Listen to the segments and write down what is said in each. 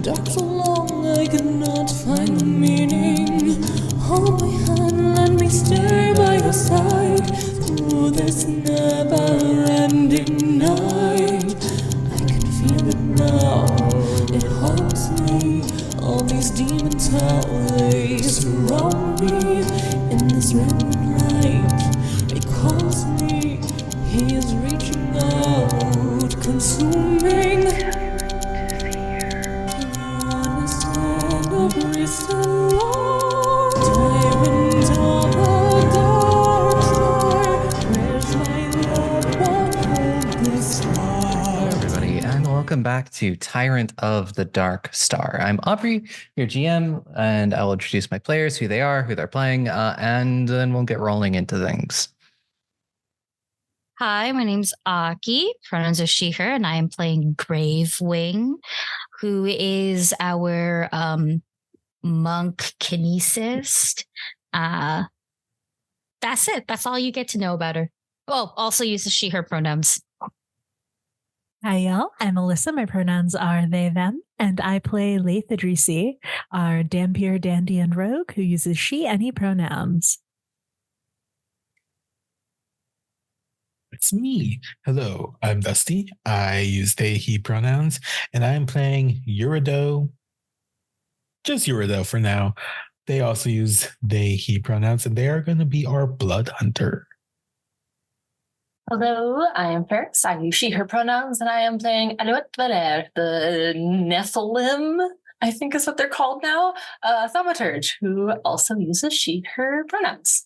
Dark so long I cannot find the meaning. Hold my hand, let me stay by your side through this never-ending night. I can feel it now, it haunts me. All these demons, how they surround me. In this red light, it calls me. He is reaching out, consuming. Tyrant of the dark star, where's my love, what hold this star? Hello everybody, and welcome back to Tyrant of the Dark Star. I'm Aubrey, your GM, and I will introduce my players, who they are, who they're playing, and then we'll get rolling into things. Hi, my name's Aki, pronouns are she, her, and I am playing Gravewing, who is our monk kinesist. That's it. That's all you get to know about her. Oh, also uses she, her pronouns. Hi, y'all. I'm Alyssa. My pronouns are they, them, and I play Laeth, our Dampier, Dandy, and Rogue, who uses she, any pronouns. It's me. Hello, I'm Dusty. I use they, he pronouns, and I'm playing Eurideux. Just Eurideux for now. They also use they, he pronouns, and they are going to be our blood hunter. Hello, I am Farris. I use she, her pronouns, and I am playing Alouette, the Nephilim, I think is what they're called now, thaumaturge, who also uses she, her pronouns.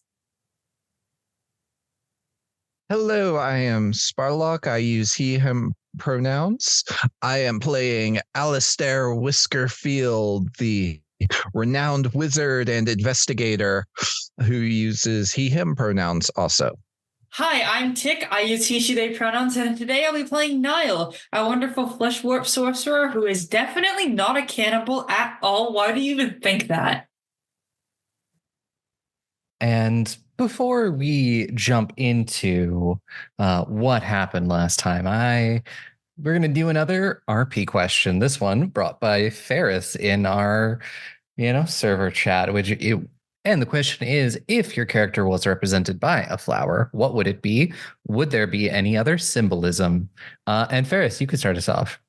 Hello, I am Sparlock. I use he, him pronouns. I am playing Alistair Whiskerfield, the renowned wizard and investigator who uses he, him pronouns also. Hi, I'm Tick. I use he, she, they pronouns, and today I'll be playing Nihil, a wonderful flesh warp sorcerer who is definitely not a cannibal at all. Why do you even think that? And before we jump into what happened last time, we're going to do another RP question. This one brought by Farris in our, server chat, and the question is, if your character was represented by a flower, what would it be? Would there be any other symbolism? And Farris, you could start us off.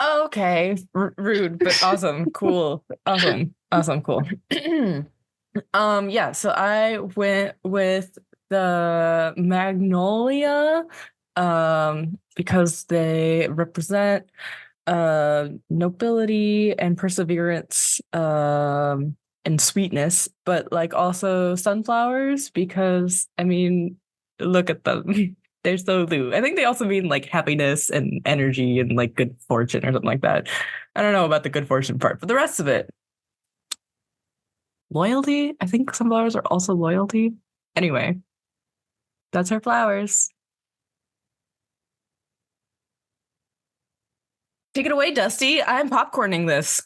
Okay, rude, but awesome, cool, awesome, cool. So I went with the magnolia, because they represent nobility and perseverance, and sweetness, but like also sunflowers, because I mean, look at them. They're so blue. I think they also mean like happiness and energy and like good fortune or something like that. I don't know about the good fortune part, but the rest of it, loyalty. I think sunflowers are also loyalty. Anyway, that's her flowers. Take it away, Dusty. I'm popcorning this.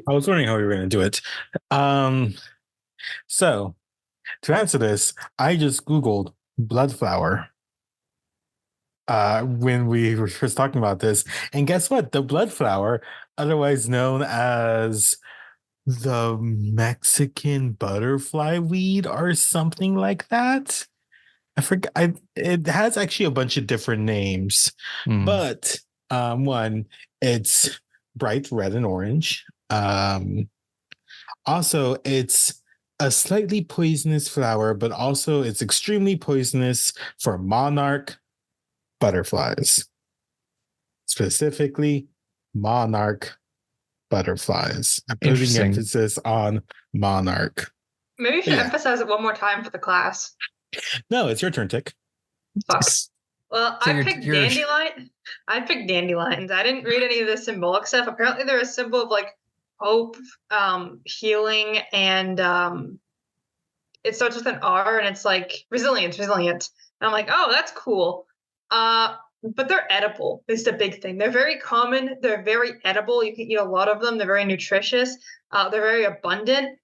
I was wondering how we were going to do it. So, to answer this, I just Googled blood flower when we were first talking about this. And guess what? The blood flower, otherwise known as the Mexican butterfly weed or something like that. I forgot. It has actually a bunch of different names, but one, it's bright red and orange. Also, it's a slightly poisonous flower, but also it's extremely poisonous for monarch butterflies. specifically monarch butterflies. I'm putting Interesting. emphasis on monarch. Maybe you should Yeah. emphasize it one more time for the class. No, it's your turn, Tick. Fuck. Well, So I you're- picked you're- dandelion. I picked dandelions. I didn't read any of the symbolic stuff. Apparently, they're a symbol of like hope, healing, and it starts with an R, and it's like resilience. And I'm like, oh, that's cool. But they're edible. Is the big thing. They're very common. They're very edible. You can eat a lot of them. They're very nutritious. They're very abundant.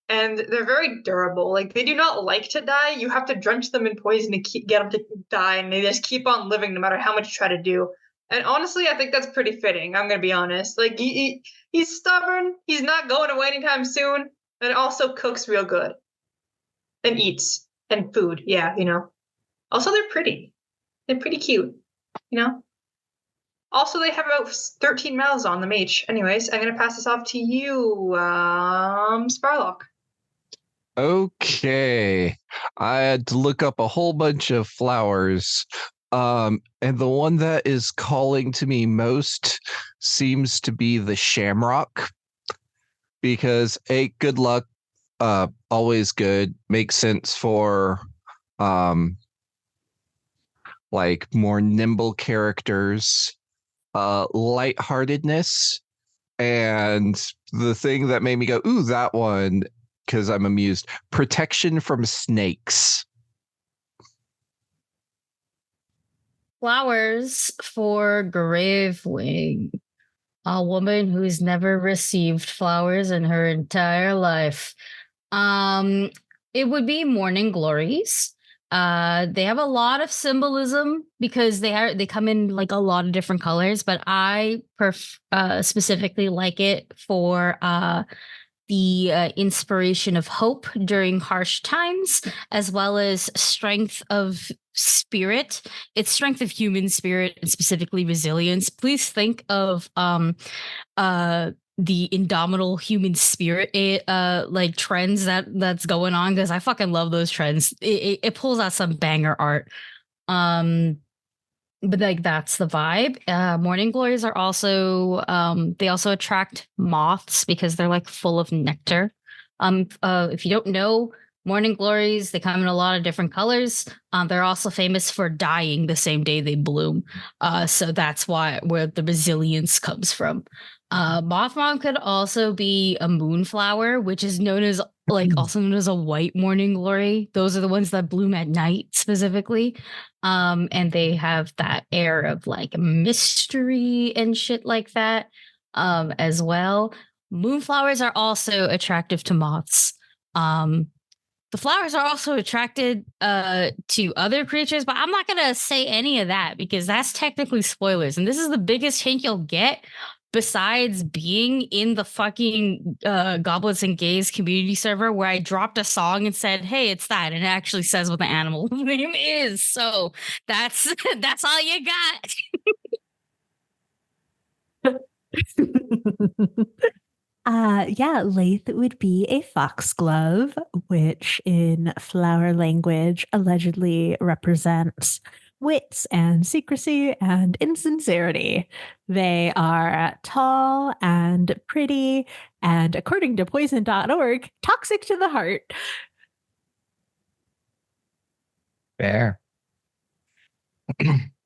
And they're very durable. Like, they do not like to die. You have to drench them in poison to get them to die, and they just keep on living no matter how much you try to do. And honestly, I think that's pretty fitting. I'm gonna be honest. Like, he's stubborn. He's not going away anytime soon. And also cooks real good. And eats. And food. Yeah, you know. Also, they're pretty. They're pretty cute. You know. Also, they have about 13 mouths on them each. Anyways, I'm gonna pass this off to you, Sparlock. Okay. I had to look up a whole bunch of flowers. And the one that is calling to me most seems to be the shamrock. Because good luck, always good. Makes sense for like more nimble characters, lightheartedness, and the thing that made me go, ooh, that one, because I'm amused. Protection from snakes. Flowers for Gravewing, a woman who's never received flowers in her entire life. It would be morning glories. They have a lot of symbolism because they come in like a lot of different colors, but I specifically like it for the inspiration of hope during harsh times, as well as strength of spirit. It's strength of human spirit and specifically resilience. Please think of the indomitable human spirit like trends that's going on, because I fucking love those trends. It pulls out some banger art. But like that's the vibe. Morning glories are also they also attract moths because they're like full of nectar. If you don't know, morning glories, they come in a lot of different colors. They're also famous for dying the same day they bloom. So that's where the resilience comes from. Mothmom could also be a moonflower, which is known as also known as a white morning glory. Those are the ones that bloom at night specifically. And they have that air of like mystery and shit like that as well. Moonflowers are also attractive to moths. The flowers are also attracted to other creatures, but I'm not going to say any of that because that's technically spoilers. And this is the biggest hint you'll get besides being in the fucking Goblets and Gays community server where I dropped a song and said, hey, it's that. And it actually says what the animal name is. So that's all you got. Laeth would be a foxglove, which in flower language allegedly represents wits and secrecy and insincerity. They are tall and pretty, and according to poison.org, toxic to the heart. Fair.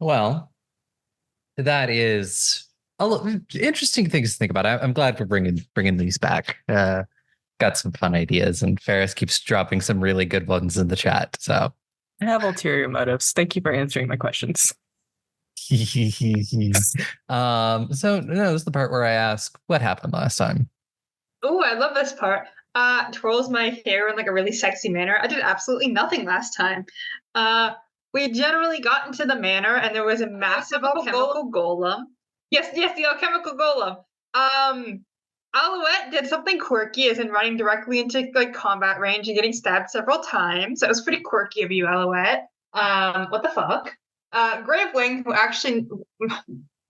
Well, that is interesting things to think about. I'm glad for bringing these back. Got some fun ideas, and Farris keeps dropping some really good ones in the chat. So I have ulterior motives. Thank you for answering my questions. So no, this is the part where I ask what happened last time. Oh, I love this part. Twirls my hair in like a really sexy manner. I did absolutely nothing last time. We generally got into the manor and there was a massive alchemical golem. Yes, the alchemical golem. Alouette did something quirky, as in running directly into like combat range and getting stabbed several times. That was pretty quirky of you, Alouette. What the fuck? Gravewing, who actually,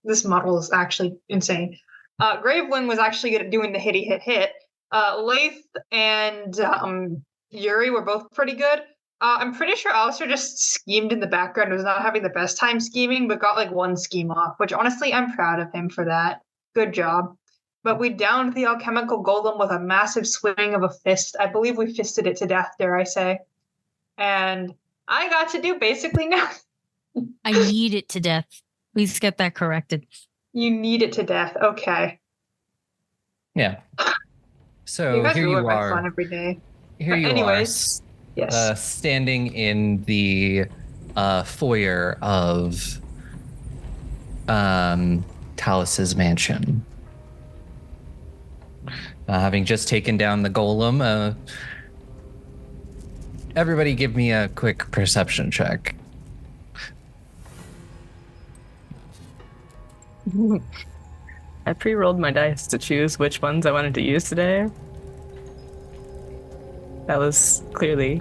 this model is actually insane. Gravewing was actually doing the hit. Laeth and Yuri were both pretty good. I'm pretty sure Alistair just schemed in the background, was not having the best time scheming, but got like one scheme off, which honestly, I'm proud of him for that. Good job. But we downed the alchemical golem with a massive swing of a fist. I believe we fisted it to death, dare I say. And I got to do basically nothing. I need it to death. Please get that corrected. You need it to death. Okay. Yeah. So You guys here ruin you my are. fun every day. Here But you anyways, are, yes. standing in the foyer of Talis's mansion. Having just taken down the golem, everybody give me a quick perception check. I pre-rolled my dice to choose which ones I wanted to use today. That was clearly,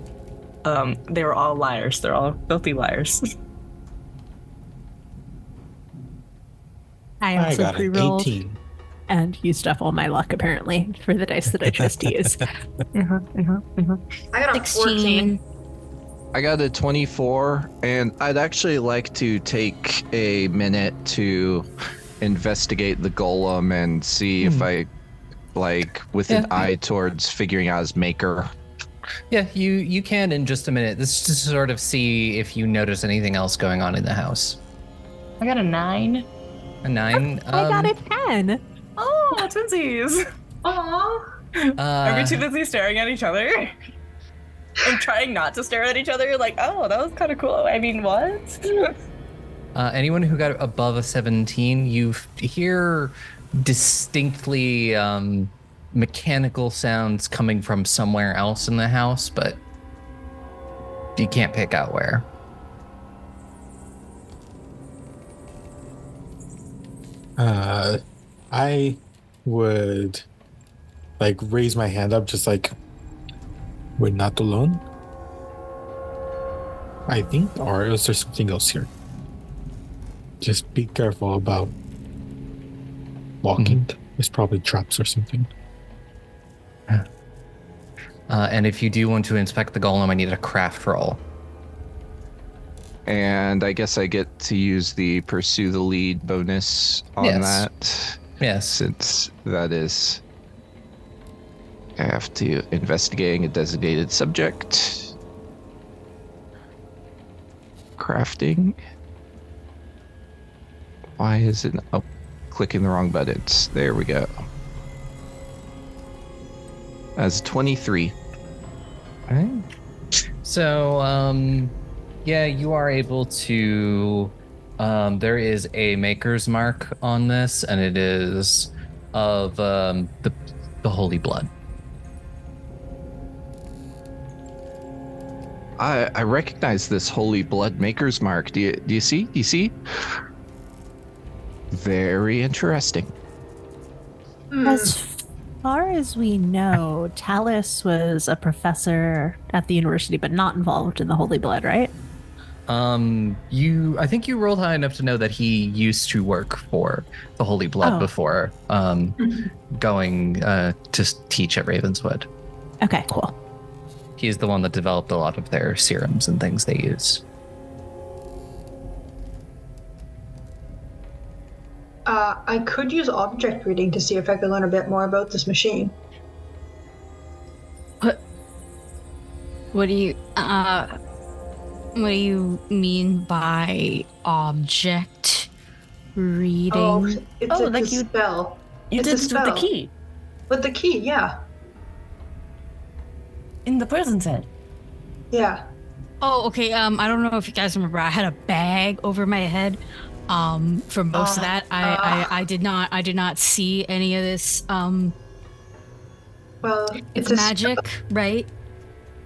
they were all liars. They're all filthy liars. I I also got an pre-rolled 18. and used up all my luck apparently for the dice that I chose to use. I got a 14. I got a 24, and I'd actually like to take a minute to investigate the golem and see if I, with an eye towards figuring out his maker. Yeah, you can in just a minute. This is to sort of see if you notice anything else going on in the house. I got a 9. A 9. I got a 10. Oh, twinsies. Aww. Are we too busy staring at each other? And trying not to stare at each other, like, oh, that was kind of cool. I mean, what? Anyone who got above a 17, you hear distinctly mechanical sounds coming from somewhere else in the house, but you can't pick out where. I would raise my hand up, just like, we're not alone, I think, or is there something else here? Just be careful about walking. There's probably traps or something. And if you do want to inspect the golem, I need a craft roll. And I guess I get to use the pursue the lead bonus on that. Yes. Since that is, I have to investigating a designated subject. Crafting. Why is it? Oh, clicking the wrong buttons. There we go. As 23. All right. So, yeah, you are able to. There is a maker's mark on this, and it is of the holy blood. I recognize this holy blood maker's mark. Do you see? Do you see? Very interesting. As far as we know, Talis was a professor at the university, but not involved in the Holy Blood, right? I think you rolled high enough to know that he used to work for the Holy Blood before going to teach at Ravenswood. Okay, cool. He's the one that developed a lot of their serums and things they use. I could use object reading to see if I could learn a bit more about this machine. What do you mean by object reading? Oh, it's a like you- spell. You It's a did it with the spell. key With the key, yeah. in the person's head. Yeah. Oh, okay. I don't know if you guys remember. I had a bag over my head. For most of that, I did not see any of this. Well, It's a magic, right?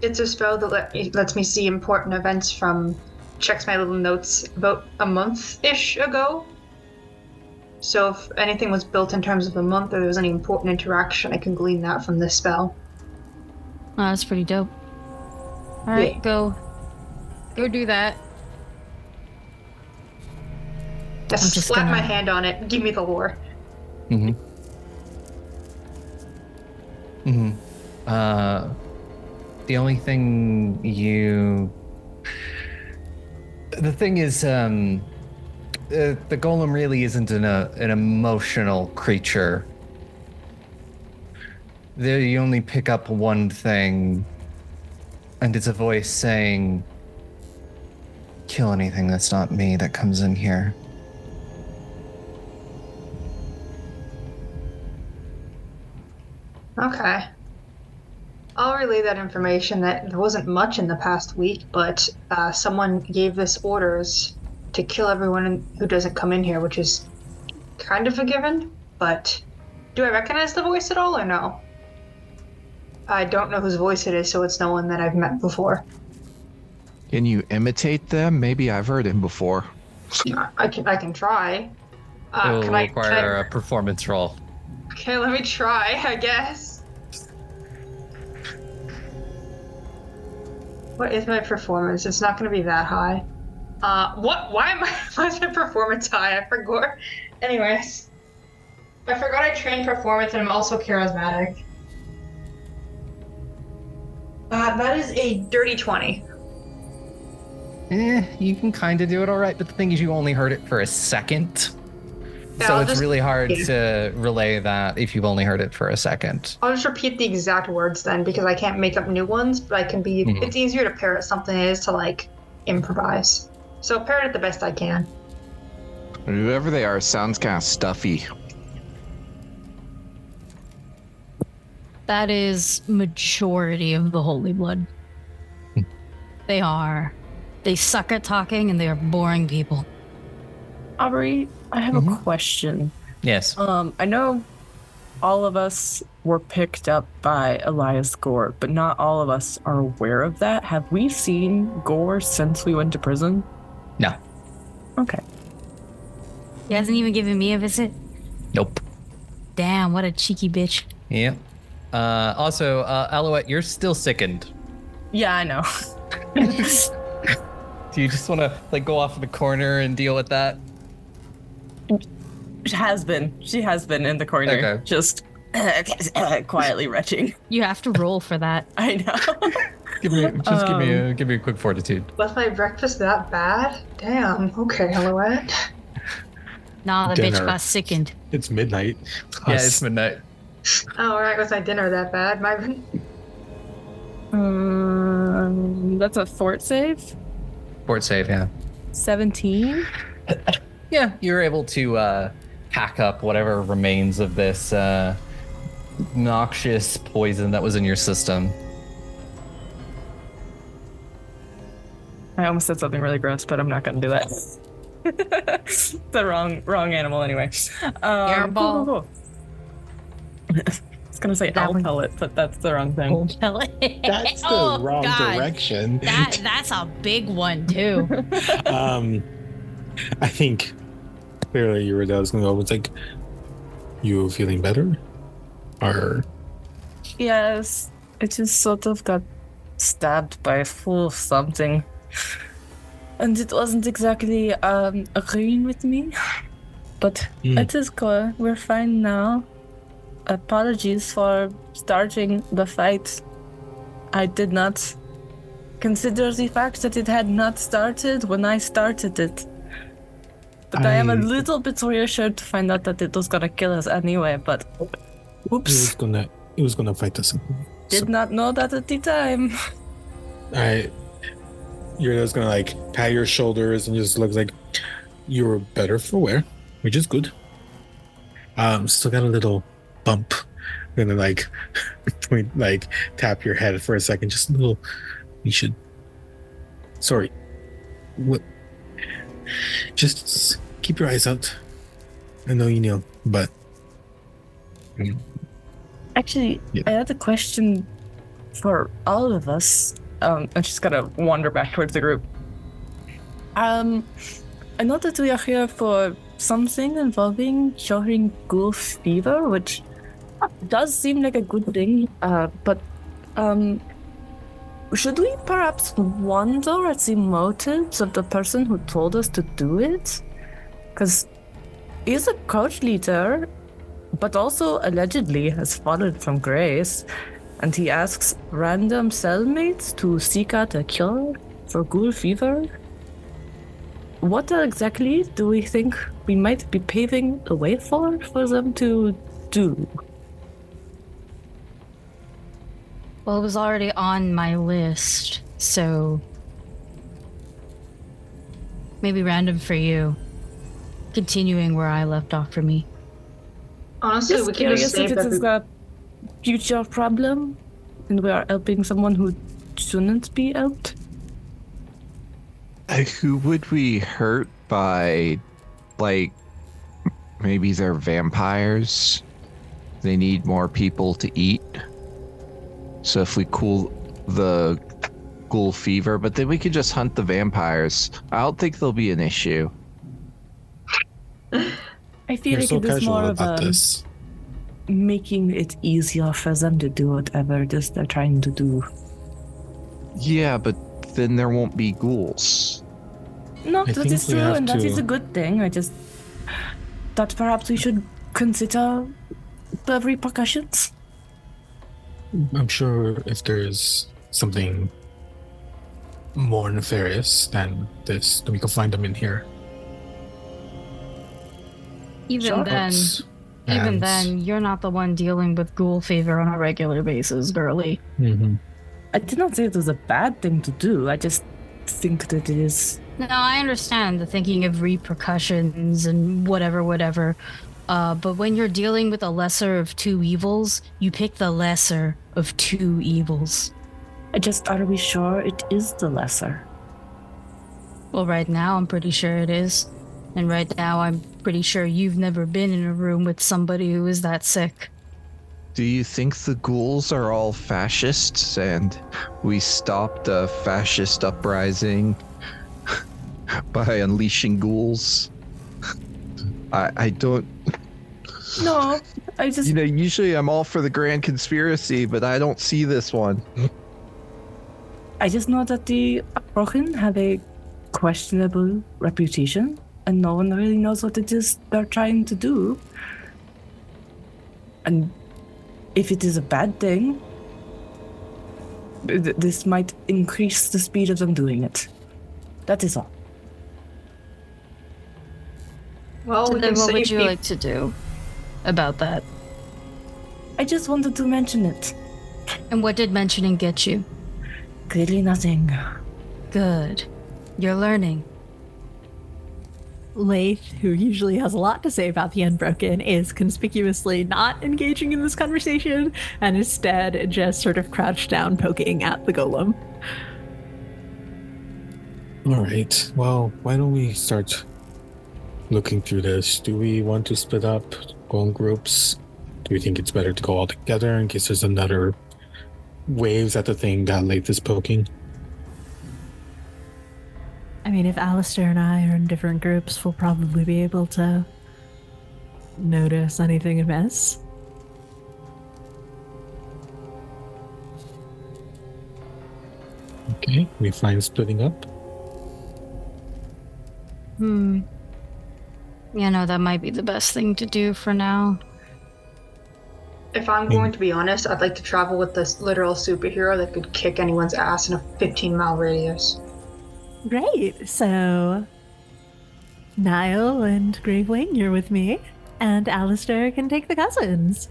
It's a spell that lets me see important events from, checks my little notes, about a month-ish ago. So if anything was built in terms of a month or there was any important interaction, I can glean that from this spell. Oh, that's pretty dope. All right, Yeah. go do that. Just just slap gonna- my hand on it. Give me the lore. The only thing the thing is, the golem really isn't an emotional creature. There, you only pick up one thing, and it's a voice saying, "Kill anything that's not me that comes in here." Okay. I'll relay that information that there wasn't much in the past week, but someone gave us orders to kill everyone who doesn't come in here, which is kind of a given, but do I recognize the voice at all or no? I don't know whose voice it is, so it's no one that I've met before. Can you imitate them? Maybe I've heard him before. I can try. It will Can I require a performance roll. Okay, let me try, I guess. What is my performance? It's not going to be that high. Why is my performance high? I forgot. Anyways. I forgot I trained performance and I'm also charismatic. That is a dirty 20. You can kind of do it all right, but the thing is you only heard it for a second. Yeah, So I'll it's just- really hard to relay that if you've only heard it for a second. I'll just repeat the exact words then because I can't make up new ones, but I can be. It's easier to parrot something than it is to like improvise. So parrot it the best I can. Whoever they are sounds kind of stuffy. That is majority of the Holy Blood. They are. They suck at talking and they are boring people. Aubrey, I have a question. Yes. I know all of us were picked up by Elias Gore, but not all of us are aware of that. Have we seen Gore since we went to prison? No. Okay. He hasn't even given me a visit. Nope. Damn, what a cheeky bitch. Yep. Also, Alouette, you're still sickened. Yeah, I know. Do you just want to like go off in the corner and deal with that? She has been in the corner, Okay. just quietly retching. You have to roll for that. I know. Give me a quick fortitude. Was my breakfast that bad? Damn. Okay, Alouette. Nah, the Dinner. bitch got sickened. It's midnight. Yeah, it's midnight. Oh, alright, was my dinner that bad? That's a fort save. Fort save, yeah. 17. Yeah, you're able to pack up whatever remains of this noxious poison that was in your system. I almost said something really gross, but I'm not going to do that. The wrong animal anyway. Airball. Cool. I was going to say owl pellet, but that's the wrong thing. That's the Oh, wrong God. direction. That's a big one too. I think clearly Eurideux is going to go. It's like, you feeling better? Or Yes, I just sort of got stabbed by a fool of something. And it wasn't exactly agreeing with me. But it is cool. We're fine now. Apologies for starting the fight. I did not consider the fact that it had not started when I started it. But I am a little bit reassured to find out that it was gonna kill us anyway, but oops. it was gonna fight us. Did not know that at the time. Eurideux's gonna like pat your shoulders and just looks like you were better for wear, which is good. Still got a little bump. Gonna like point, like tap your head for a second, just a little. You should. Sorry. What? Just keep your eyes out. I know you know, but. Actually, Yeah. I had a question for all of us. And she's gonna wander back towards the group. I know that we are here for something involving curing ghoul fever, which does seem like a good thing. But should we perhaps wonder at the motives of the person who told us to do it? Because he's a cult leader, but also allegedly has fallen from grace. and he asks random cellmates to seek out a cure for ghoul fever. What exactly do we think we might be paving the way for them to do? Well, it was already on my list, so maybe random for you. Continuing where I left off for me. Honestly, Just we can curious just save if it is a future problem and we are helping someone who shouldn't be helped. Who would we hurt by, like, maybe they're vampires? They need more people to eat. So if we cool the ghoul fever, but then we could just hunt the vampires. I don't think there'll be an issue. I feel You're like so it is casual more of about this. making it easier for them to do whatever it is they're trying to do. Yeah, but then there won't be ghouls. No, I that think is we true, have and that is to- a good thing. I just thought perhaps we should consider the repercussions. I'm sure if there's something more nefarious than this, then we can find them in here. Even Sure. then, Books, even and- then, you're not the one dealing with ghoul fever on a regular basis, girly. Mhm. I did not say it was a bad thing to do. I just think that it is. No, I understand the thinking of repercussions and whatever. But when you're dealing with a lesser of two evils, you pick the lesser of two evils. Are we sure it is the lesser? Well, right now, I'm pretty sure it is. And right now, I'm pretty sure you've never been in a room with somebody who is that sick. Do you think the ghouls are all fascists and we stopped a fascist uprising by unleashing ghouls? I don't... No, I just. You know, usually I'm all for the grand conspiracy, but I don't see this one. I just know that the Brochen have a questionable reputation, and no one really knows what it is they're trying to do. And if it is a bad thing, this might increase the speed of them doing it. That is all. Well, So we then can what save would you people. like to do about that? I just wanted to mention it. And what did mentioning get you? Clearly nothing. Good. You're learning. Laeth, who usually has a lot to say about the Unbroken, is conspicuously not engaging in this conversation and instead just sort of crouched down, poking at the golem. All right. Well, why don't we start looking through this? Do we want to split up, go in groups? Do we think it's better to go all together in case there's another waves at the thing that Laeth is poking? I mean, if Alistair and I are in different groups, we'll probably be able to notice anything amiss. Okay, we find splitting up. You know, that might be the best thing to do for now. If I'm going to be honest, I'd like to travel with this literal superhero that could kick anyone's ass in a 15-mile radius. Great. So, Nihil and Gravewing, you're with me, and Alistair can take the cousins.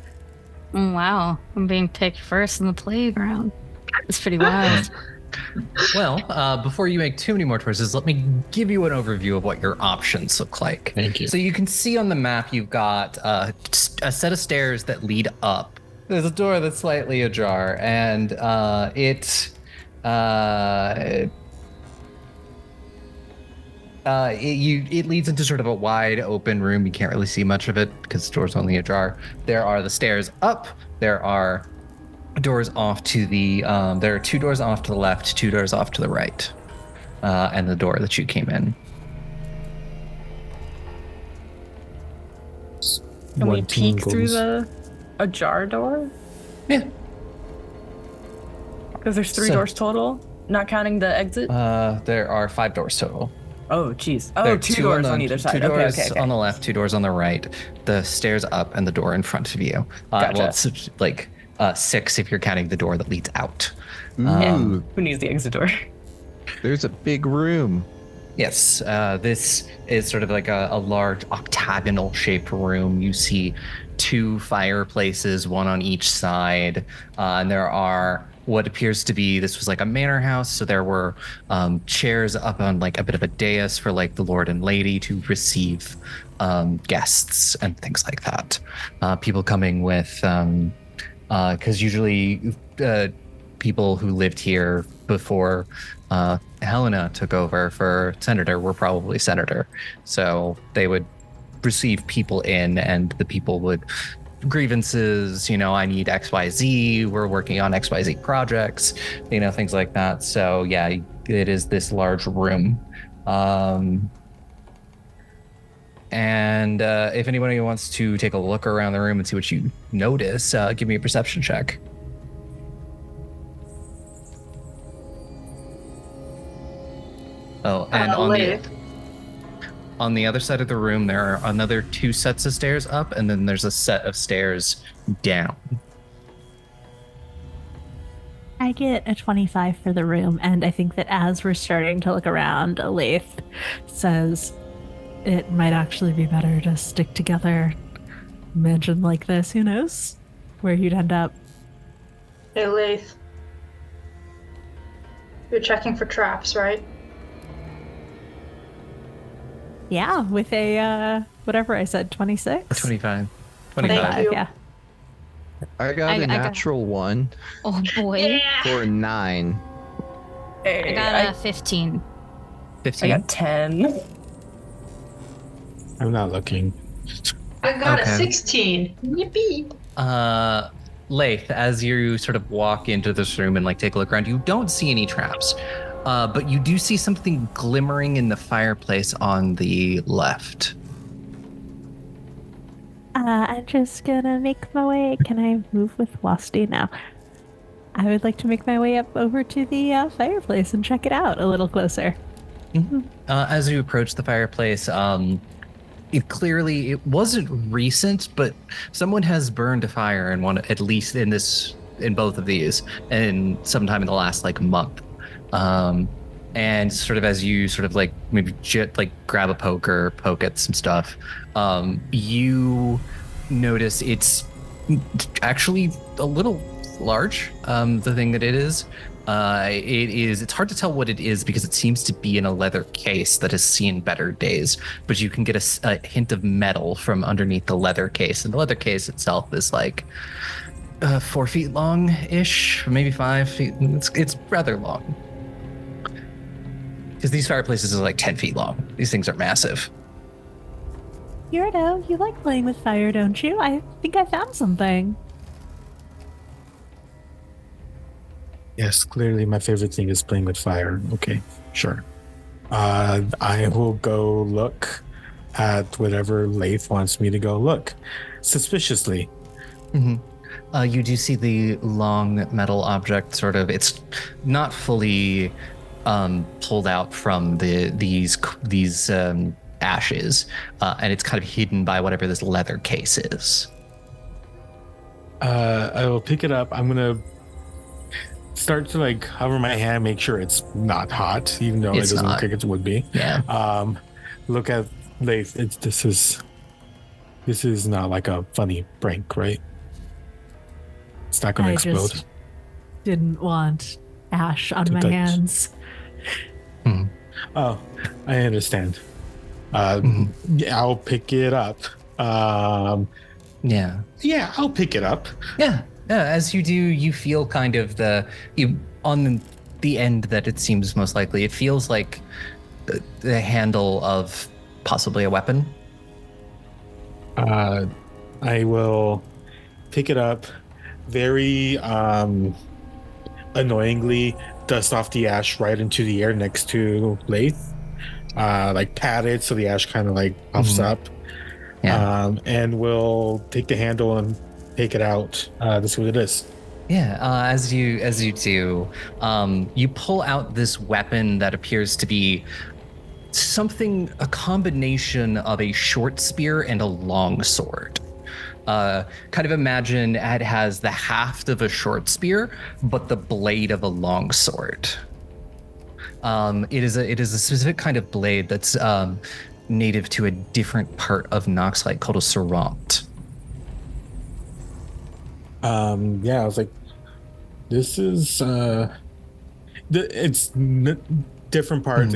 Oh, wow. I'm being picked first in the playground. It's pretty wild. Well, before you make too many more choices, let me give you an overview of what your options look like. Thank you. So you can see on the map, you've got a set of stairs that lead up. There's a door that's slightly ajar, and it leads into sort of a wide open room. You can't really see much of it because the door's only ajar. There are the stairs up. There are doors off to the there are two doors off to the left, two doors off to the right, and the door that you came in. Can we One team peek through goes- the ajar door? Yeah. Because there's three So- doors total, not counting the exit. There are 5 doors total. Oh, jeez. There Oh, are two doors on either Two side. doors Okay. on the left, 2 doors on the right, the stairs up, and the door in front of you. Gotcha. Well, it's like 6 if you're counting the door that leads out. Ooh, Who needs the exit door? there's a big room. Yes, this is sort of like a large octagonal shaped room. You see 2 fireplaces, one on each side, and there are what appears to be, this was like a manor house, so there were chairs up on like a bit of a dais for like the lord and lady to receive guests and things like that. People coming with, because usually people who lived here before Helena took over for senator were probably senator, so they would receive people in, and the people would grievances, I need XYZ, we're working on XYZ projects, things like that. So yeah, it is this large room. And if anybody wants to take a look around the room and see what you notice, give me a perception check. Oh, and on the other side of the room, there are another 2 sets of stairs up, and then there's a set of stairs down. I get a 25 for the room, and I think that as we're starting to look around, Laeth says it might actually be better to stick together. Imagine like this, who knows where you'd end up. Hey, Laeth. You're checking for traps, right? Yeah, with a, whatever I said, 26? 25. Thank you. Yeah. I got a I got- natural 1 Oh boy. Yeah. for 9. I got a 15. 15. I got 10. I'm not looking. I got Okay. a 16. Yippee. Laeth, as you sort of walk into this room and like take a look around, you don't see any traps. But you do see something glimmering in the fireplace on the left. I'm just gonna make my way. Can I move with Wasti now? I would like to make my way up over to the fireplace and check it out a little closer. As you approach the fireplace, it wasn't recent, but someone has burned a fire in one, at least in both of these, and sometime in the last like month. And sort of as you sort of like maybe grab a poker, poke at some stuff, you notice it's actually a little large. The thing that it is, it's hard to tell what it is because it seems to be in a leather case that has seen better days, but you can get a hint of metal from underneath the leather case, and the leather case itself is like 4 feet long ish, maybe 5 feet. It's rather long. Because these fireplaces are like 10 feet long. These things are massive. Eurideux, you like playing with fire, don't you? I think I found something. Yes, clearly my favorite thing is playing with fire. Okay, sure. I will go look at whatever Laeth wants me to go look. Suspiciously. Mm-hmm. You do see the long metal object sort of, it's not fully pulled out from these ashes, and it's kind of hidden by whatever this leather case is. I will pick it up. I'm gonna start to like hover my hand, make sure it's not hot, even though It's it doesn't not. look like it would be. Yeah. Look at Laeth. This is not like a funny prank, right? It's not gonna I explode. just didn't want ash on To my touch. hands. Oh, I understand. Mhm. Yeah, I'll pick it up. Yeah. Yeah, I'll pick it up. Yeah. As you do, you feel kind of on the end that it seems most likely. It feels like the handle of possibly a weapon. I will pick it up, very annoyingly dust off the ash right into the air next to Laeth. Like pat it so the ash kind of like puffs up. Yeah. And we'll take the handle and take it out to see what it is. Yeah, as you do, you pull out this weapon that appears to be a combination of a short spear and a long sword. Kind of imagine it has the haft of a short spear, but the blade of a long sword. It is a specific kind of blade that's native to a different part of Noxlight called a Serant. Yeah, I was like, this is different parts.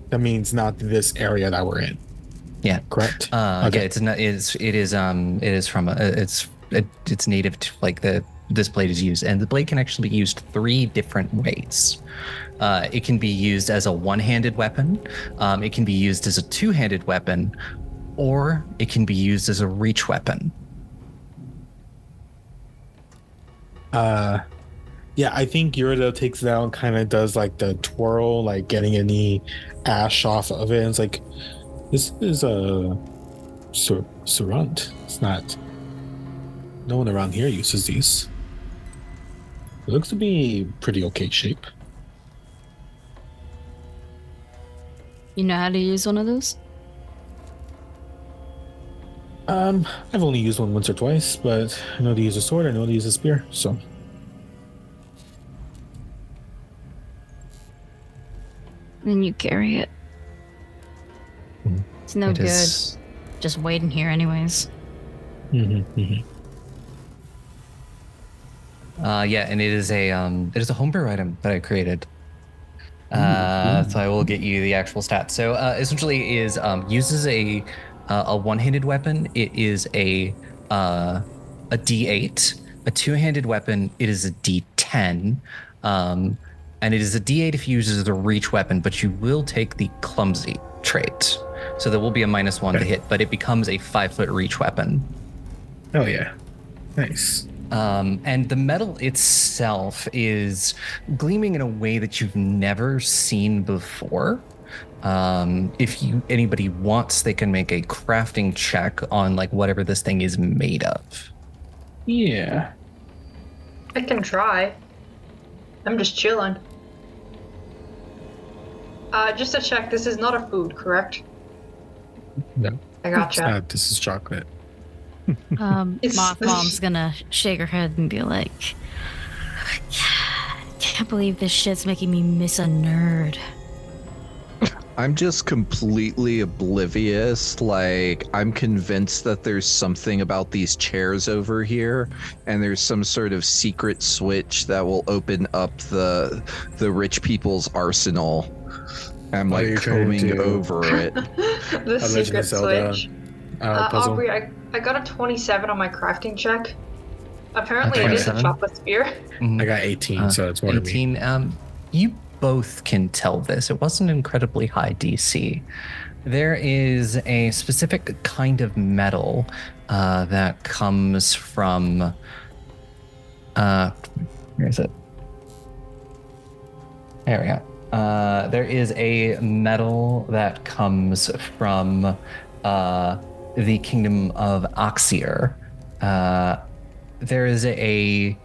That means not this area that we're in. Yeah, correct. Yeah, it's not. It's native to like this blade is used, and the blade can actually be used 3 different ways. It can be used as a one-handed weapon. It can be used as a two-handed weapon, or it can be used as a reach weapon. Yeah, I think Eurideux takes it out and kind of does like the twirl, like getting any ash off of it. And it's like, this is a Serant. It's not. No one around here uses these. It looks to be pretty okay shape. You know how to use one of those? I've only used one once or twice, but I know to use a sword. I know to use a spear. So. Then you carry it. It's no good. Just waiting here anyways. Yeah, and it is a homebrew item that I created. So I will get you the actual stats. So essentially it is uses a one-handed weapon. It is a D8. A two-handed weapon, it is a D10. And it is a D8 if you use it as a reach weapon, but you will take the clumsy trait. So there will be a -1 to hit, but it becomes a 5-foot reach weapon. Oh yeah, nice. And the metal itself is gleaming in a way that you've never seen before. If anybody wants, they can make a crafting check on like whatever this thing is made of. Yeah, I can try. I'm just chilling. Just to check, this is not a food, correct? No. I gotcha. This is chocolate. Mom's gonna shake her head and be like, can't believe this shit's making me miss a nerd. I'm just completely oblivious. Like, I'm convinced that there's something about these chairs over here, and there's some sort of secret switch that will open up the rich people's arsenal. I'm like combing over it. The secret switch. Aubrey, I got a 27 on my crafting check. Apparently, it is a chocolate spear. I got 18, so it's more 18. You both can tell this. It wasn't an incredibly high DC. There is a specific kind of metal that comes from. Where is it? There we go. There is a metal that comes from the kingdom of Oxier. There's a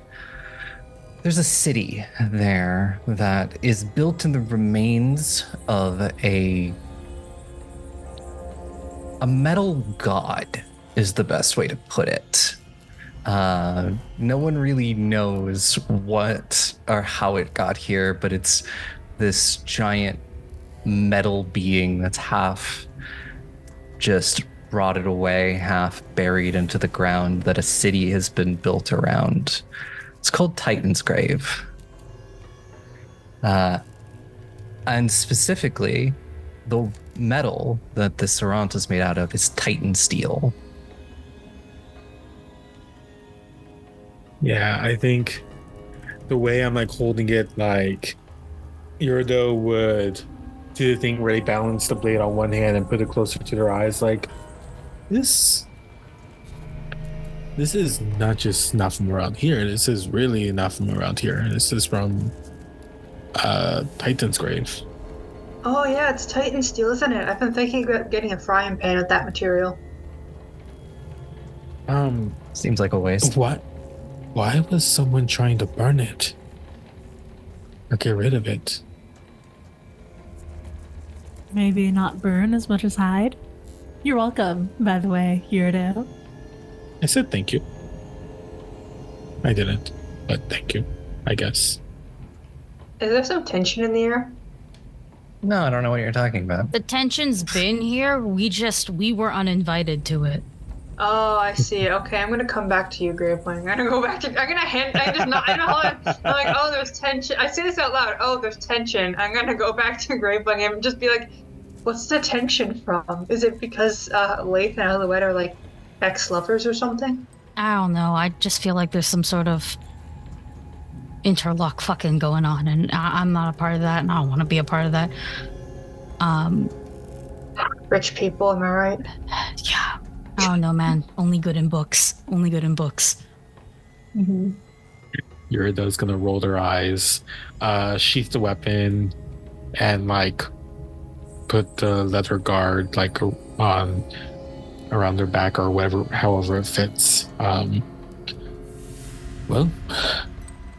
city there that is built in the remains of a metal god is the best way to put it. No one really knows what or how it got here, but it's this giant metal being that's half just rotted away, half buried into the ground that a city has been built around. It's called Titan's Grave. And specifically, the metal that the Serant is made out of is Titan steel. Yeah, I think the way I'm like holding it, like Eurideux would do the thing where they balance the blade on one hand and put it closer to their eyes. Like, this is not just not from around here. This is really not from around here. This is from Titan's Grave. Oh yeah, it's Titan steel, isn't it? I've been thinking about getting a frying pan with that material. Seems like a waste. What? Why was someone trying to burn it? Or get rid of it? Maybe not burn as much as hide. You're welcome, by the way, Eurideux. I said thank you. I didn't, but thank you, I guess. Is there some tension in the air? No, I don't know what you're talking about. The tension's been here. We were uninvited to it. Oh, I see. Okay, I'm gonna come back to you, Gravewing. I'm gonna go back to. I'm gonna hand. I just not. I know. I'm like, oh, there's tension. I say this out loud. Oh, there's tension. I'm gonna go back to Gravewing and just be like, what's the tension from? Is it because Laeth and Alouette are like ex-lovers or something? I don't know. I just feel like there's some sort of interlock fucking going on, and I'm not a part of that, and I don't want to be a part of that. Rich people, am I right? Yeah. I don't know, man. Only good in books. Only good in books. Mm-hmm. Eurideux's gonna roll their eyes, sheath the weapon, and like put the leather guard like on around their back or whatever, however it fits. Well,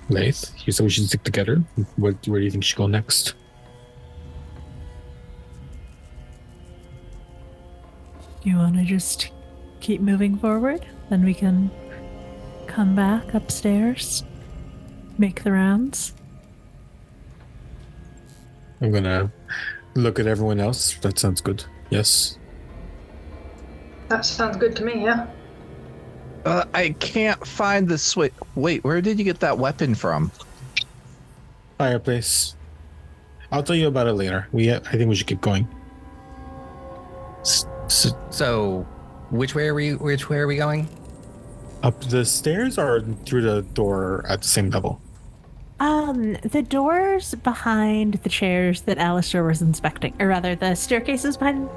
Laeth, you said we should stick together. Where do you think should go next? You want to just keep moving forward? Then we can come back upstairs, make the rounds. I'm gonna look at everyone else. That sounds good. Yes. That sounds good to me. Yeah. I can't find the switch. Wait, where did you get that weapon from? Fireplace. I'll tell you about it later. I think we should keep going. So, which way are we going? Up the stairs or through the door at the same level? The doors behind the chairs that Alistair was inspecting, or rather, the staircases behind.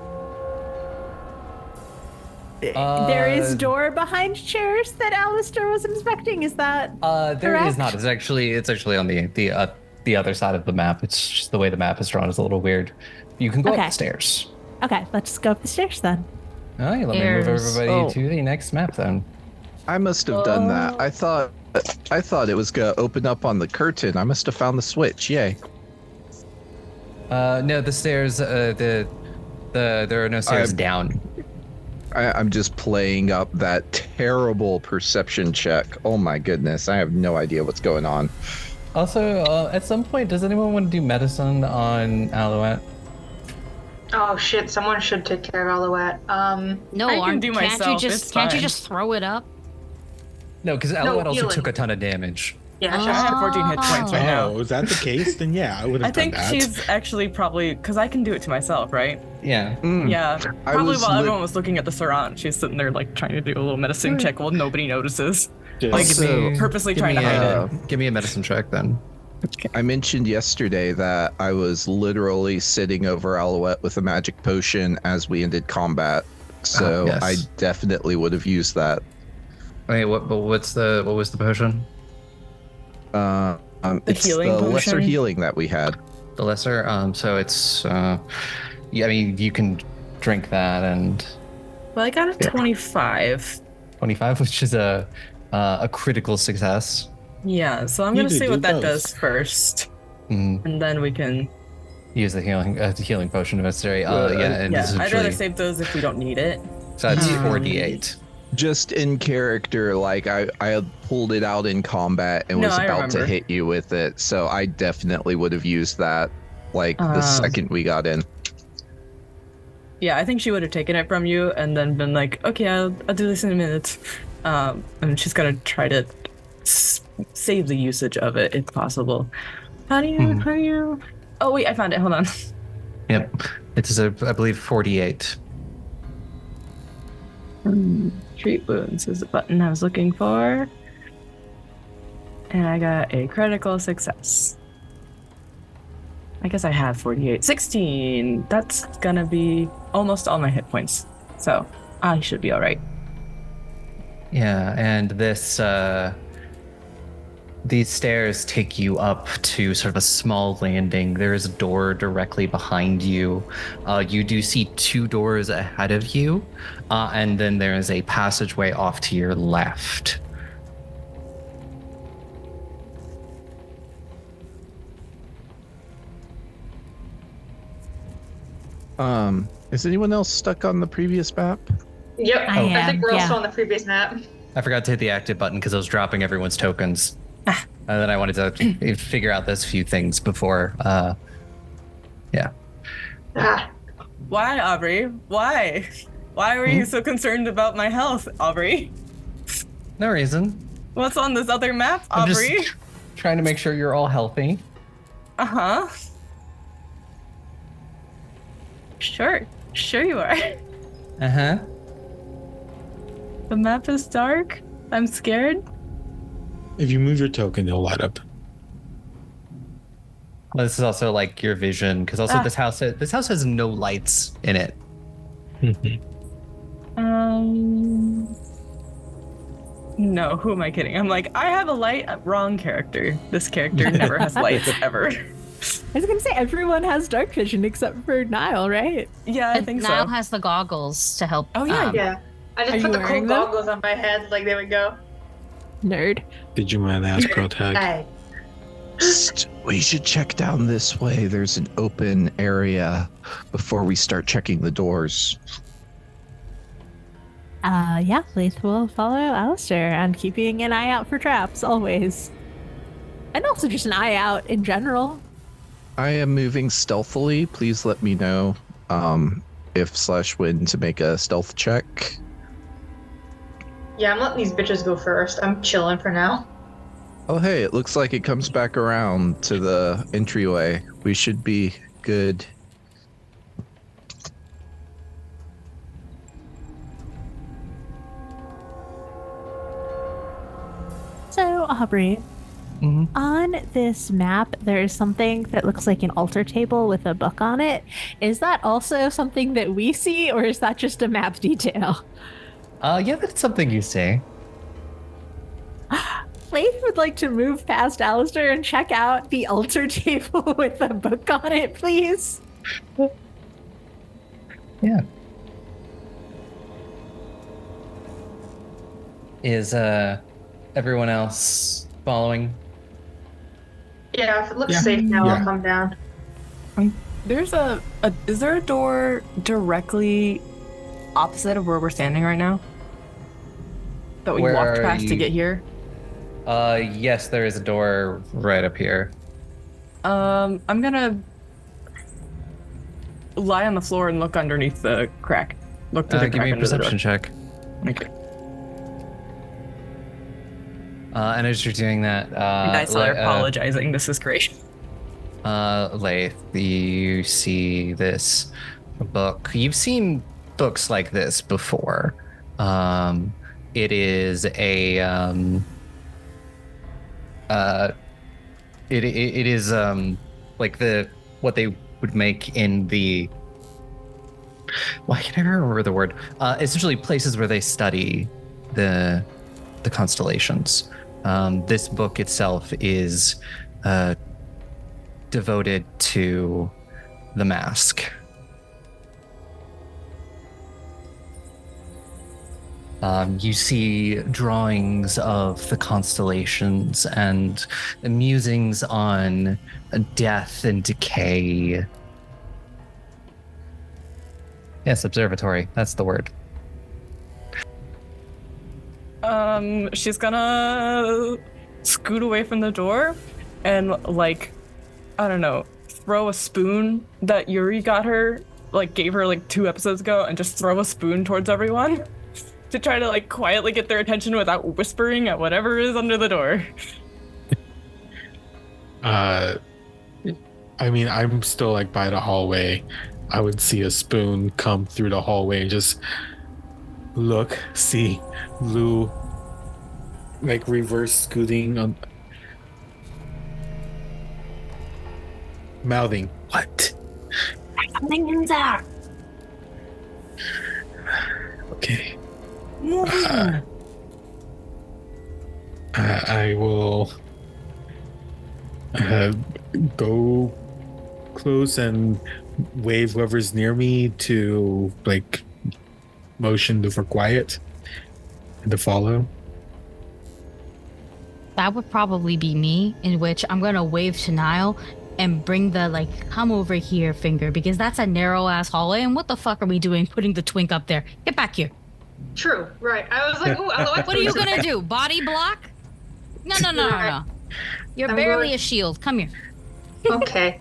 There is door behind chairs that Alistair was inspecting. Is that there correct? is not. It's actually on the other side of the map. It's just the way the map is drawn is a little weird. You can go up the stairs. Okay, let's go up the stairs then. Oh, you let me move everybody to the next map then. I must have done that. I thought it was gonna open up on the curtain. I must have found the switch. Yay. No, the stairs. There are no stairs down. I'm just playing up that terrible perception check. Oh my goodness, I have no idea what's going on. Also, at some point, does anyone want to do medicine on Alouette? Oh shit! Someone should take care of Alouette. No, I can do myself. Can't you just throw it up? No, because Alouette also healing. took a ton of damage. Yeah, I sure. had 14 hit points right now. Oh, is that the case? Then yeah, I would have I think done that. she's actually probably because I can do it to myself, right? Yeah. Yeah, I probably was while lit- everyone was looking at the Sarant, she's sitting there like trying to do a little medicine check while nobody notices. Just- Like So, purposely trying to hide it. Give me a medicine check then. I mentioned yesterday that I was literally sitting over Alouette with a magic potion as we ended combat. So yes. I definitely would have used that. Wait, what was the potion? It's healing the lesser potion? healing that we had. The lesser. So it's. Yeah, I mean, you can drink that and Well, I got a 25. 25, which is a critical success. Yeah, so I'm You gonna could see do what that both. does first, Mm, and then we can. use the healing potion if necessary. And Yeah, this is I'd rather actually- save those if we don't need it. So that's Um, 4d8. Just in character, like I had pulled it out in combat and No, was I about to remember. hit you with it. So I definitely would have used that like the Um, second we got in. Yeah, I think she would have taken it from you and then been like, "Okay, I'll do this in a minute," and she's gonna try to save the usage of it if possible. How do you? Oh wait, I found it. Hold on. Yep. It's I believe 48. Treat wounds is the button I was looking for, and I got a critical success. I guess I have 48. 16. That's gonna be almost all my hit points, so I should be all right. Yeah, and these stairs take you up to sort of a small landing. There is a door directly behind you. You do see two doors ahead of you, and then there is a passageway off to your left. Is anyone else stuck on the previous map? Yep. I I am, think we're also yeah. on the previous map. I forgot to hit the active button because I was dropping everyone's tokens. And then I wanted to figure out those few things before. Yeah. Ah. Why, Aubrey? Why? Why were you so concerned about my health, Aubrey? No reason. What's on this other map, I'm Aubrey? just trying to make sure you're all healthy. Uh-huh. Sure you are. Uh-huh. The map is dark. I'm scared. If you move your token, it'll light up. Well, this is also like your vision, because also this house has no lights in it. No, who am I kidding? I'm like, I have a light. Wrong character. This character never has lights ever. I was going to say, everyone has dark vision except for Nihil, right? Yeah, I think Niall so. has the goggles to help. Oh, yeah. Yeah. I Are just you put the cool wearing them? goggles on my head. Like, there we go. Nerd. Did you mind ask pro tag? Hey. We should check down this way. There's an open area before we start checking the doors. Yeah, Laeth will follow Alistair and keeping an eye out for traps, always. And also just an eye out in general. I am moving stealthily. Please let me know if/when to make a stealth check. Yeah, I'm letting these bitches go first. I'm chilling for now. Oh, hey, it looks like it comes back around to the entryway. We should be good. So, Aubrey, on this map, there is something that looks like an altar table with a book on it. Is that also something that we see, or is that just a map detail? Yeah, that's something you say. Laeth would like to move past Alistair and check out the altar table with a book on it, please. Yeah. Is everyone else following? Yeah, if it looks Yeah. safe now, Yeah. I'll come down. There's is there a door directly opposite of where we're standing right now? That we Where walked are past to you? get here? Yes, there is a door right up here. I'm gonna lie on the floor and look underneath the crack. Look to the Give crack me a under the door. perception check. Okay. And as you're doing that, Guys are apologizing. This is great. Laeth, you see this book. You've seen books like this before. It is a it is like what they would make in the, why can I never remember the word? Essentially places where they study the constellations. This book itself is devoted to the mask. You see drawings of the constellations and musings on death and decay. Yes, observatory. That's the word. She's gonna scoot away from the door and, like, I don't know, throw a spoon that Yuri got her, like, gave her like 2 episodes ago, and just throw a spoon towards everyone to try to, like, quietly get their attention without whispering at whatever is under the door. I mean, I'm still like by the hallway. I would see a spoon come through the hallway and just look, see Lou like reverse scooting on, mouthing, "What? Something in there. Okay. I will go close and wave whoever's near me to like motion for quiet and to follow. That would probably be me, in which I'm going to wave to Nihil and bring the, like, come over here finger, because that's a narrow ass hallway. And what the fuck are we doing putting the twink up there? Get back here. True. Right. I was like, ooh, Alouette. What are you gonna do? Body block? No. You're I'm barely going- a shield. Come here. Okay.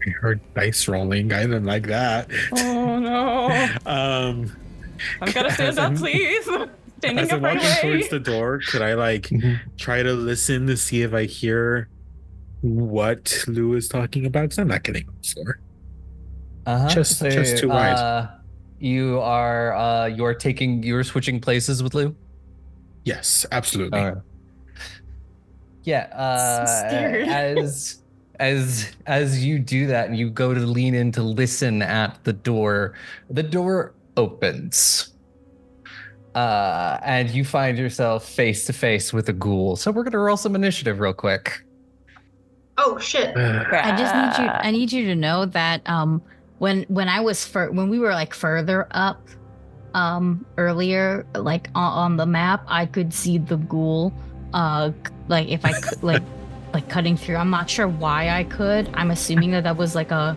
I heard dice rolling. I didn't like that. Oh no! I'm gonna stand up, please. Standing As up I'm right walking away. towards the door, could I try to listen to see if I hear what Lou is talking about? Because I'm not getting on the floor. Just too wide. You're switching places with Lou? Yes, absolutely. All right. Yeah, So scared. as you do that and you go to lean in to listen at the door opens. And you find yourself face to face with a ghoul. So we're gonna roll some initiative real quick. Oh shit. I need you to know that when we were like further up earlier, like on the map, I could see the ghoul like if I could like cutting through. I'm not sure why I could. I'm assuming that was like a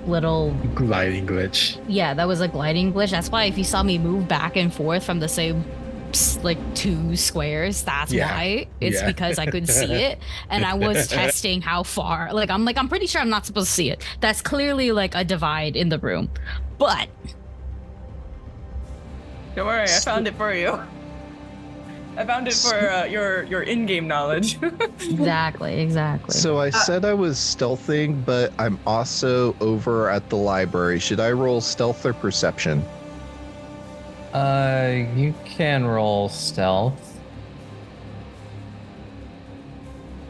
little gliding glitch. Yeah, that was a gliding glitch. That's why if you saw me move back and forth from the same like 2 squares, that's why. It's because I could see it and I was testing how far. I'm pretty sure I'm not supposed to see it. That's clearly like a divide in the room. But don't worry, I found it for you. I found it for your in-game knowledge. Exactly. So I said I was stealthing, but I'm also over at the library. Should I roll stealth or perception? You can roll stealth.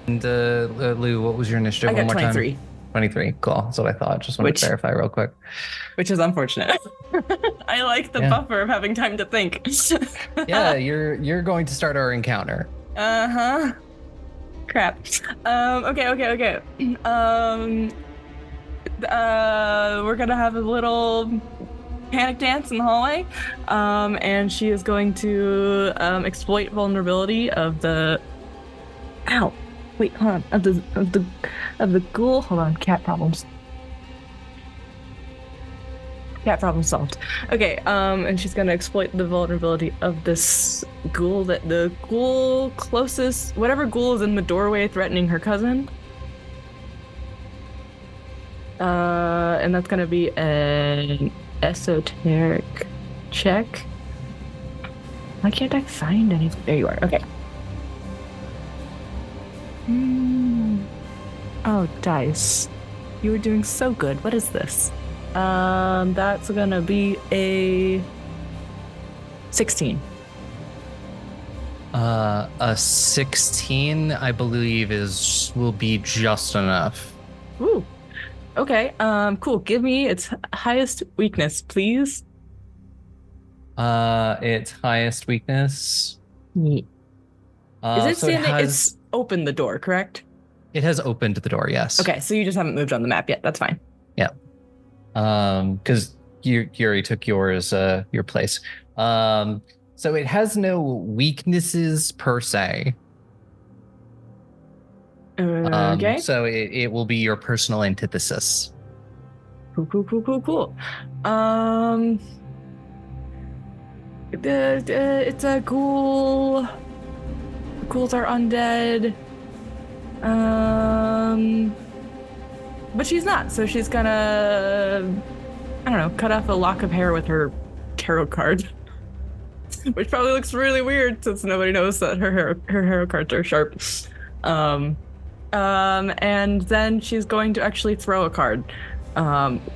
And Lou, what was your initiative? I got one more 23. time? 23. Cool. That's what I thought. Just wanted to clarify real quick. Which is unfortunate. I like the buffer of having time to think. Yeah, you're going to start our encounter. Uh-huh. Crap. Okay. We're gonna have a little panic dance in the hallway. And she is going to exploit vulnerability of the Wait, hold on. Of the ghoul. Hold on. Cat problems. Cat problem solved. Okay. And she's gonna exploit the vulnerability of this ghoul. The ghoul closest, whatever ghoul is in the doorway, threatening her cousin. And that's gonna be an esoteric check. Why can't I find anything? There you are. Okay. Oh, dice. You were doing so good. What is this? That's gonna be a 16. A 16, I believe, will be just enough. Ooh. Okay. Cool. Give me its highest weakness, please. Its highest weakness. Is it so standing? It's opened the door, correct? It has opened the door, yes. Okay, so you just haven't moved on the map yet. That's fine. Yeah. Because you already took your place. So it has no weaknesses per se. Okay. So it will be your personal antithesis. Cool. It's a ghoul. Ghouls are undead. But she's not, so she's gonna, I don't know, cut off a lock of hair with her tarot card. Which probably looks really weird since nobody knows that her tarot cards are sharp. And then she's going to actually throw a card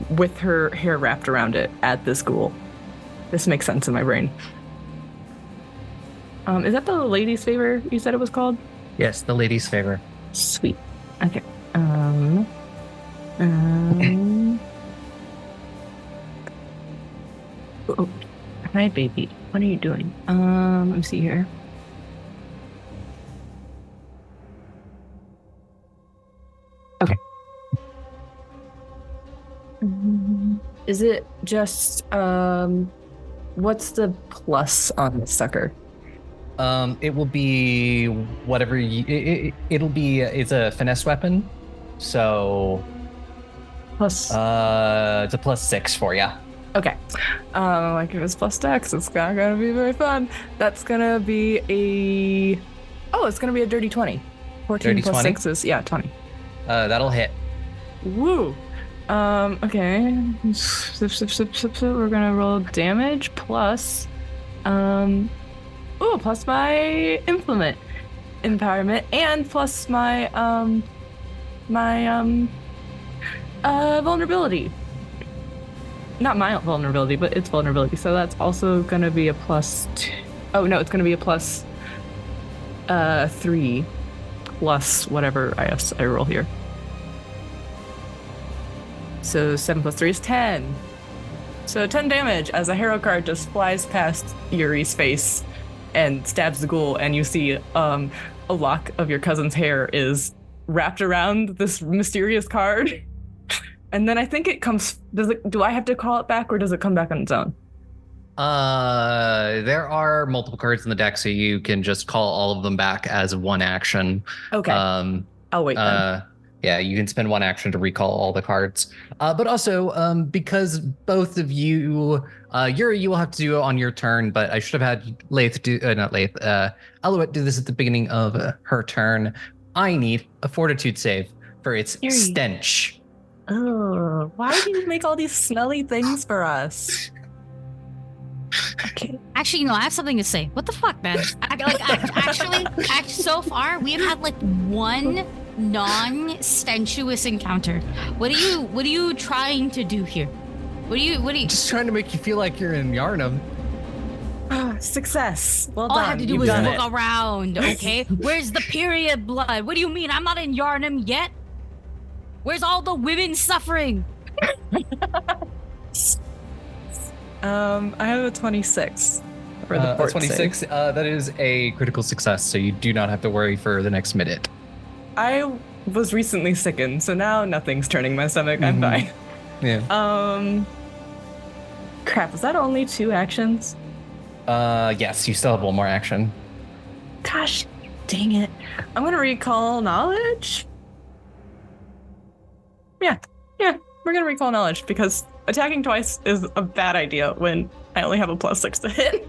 with her hair wrapped around it at this ghoul. This makes sense in my brain. Is that the Lady's Favor you said it was called? Yes, the Lady's Favor. Sweet. Okay. Oh, hi, baby. What are you doing? Let me see here. Okay. Is it just what's the plus on this sucker? It will be whatever it's a finesse weapon. So Plus. It's a +6 for you. Okay. Like if it's plus dex, it's not gonna be very fun. That's gonna be it's gonna be a dirty 20. 14 Dirty plus 20? 6 is 20. That'll hit. Woo. Okay. We're gonna roll damage plus plus my implement empowerment and plus my vulnerability. Not my vulnerability, but its vulnerability. So that's also gonna be a +2. Oh no, it's gonna be a plus 3 plus whatever I roll here. So 7 plus 3 is 10. So 10 damage as a hero card just flies past Yuri's face and stabs the ghoul, and you see a lock of your cousin's hair is wrapped around this mysterious card. And then I think it comes. Do I have to call it back, or does it come back on its own? There are multiple cards in the deck, so you can just call all of them back as one action. Okay. I'll wait then. Yeah, you can spend one action to recall all the cards. But also, because both of you, Yuri, you will have to do it on your turn, but I should have had Laeth do, not Laeth, Alouette do this at the beginning of her turn. I need a fortitude save for its Yuri. stench. Oh, why do you make all these smelly things for us? Okay. Actually, I have something to say. What the fuck, man? Actually, so far we have had like one non-stentuous encounter. What are you trying to do here? What are you? Just trying to make you feel like you're in Yarnum. Success. Well All done. I had to do You've was done look it. around, okay? Where's the period blood? What do you mean? I'm not in Yarnum yet. Where's all the women suffering? I have a 26 for the fort 26. save. That is a critical success, so you do not have to worry for the next minute. I was recently sickened, so now nothing's turning my stomach. I'm fine. Yeah. Crap, is that only 2 actions? Yes, you still have one more action. Gosh, dang it. I'm gonna recall knowledge. Yeah, we're gonna recall knowledge because attacking twice is a bad idea when I only have a +6 to hit.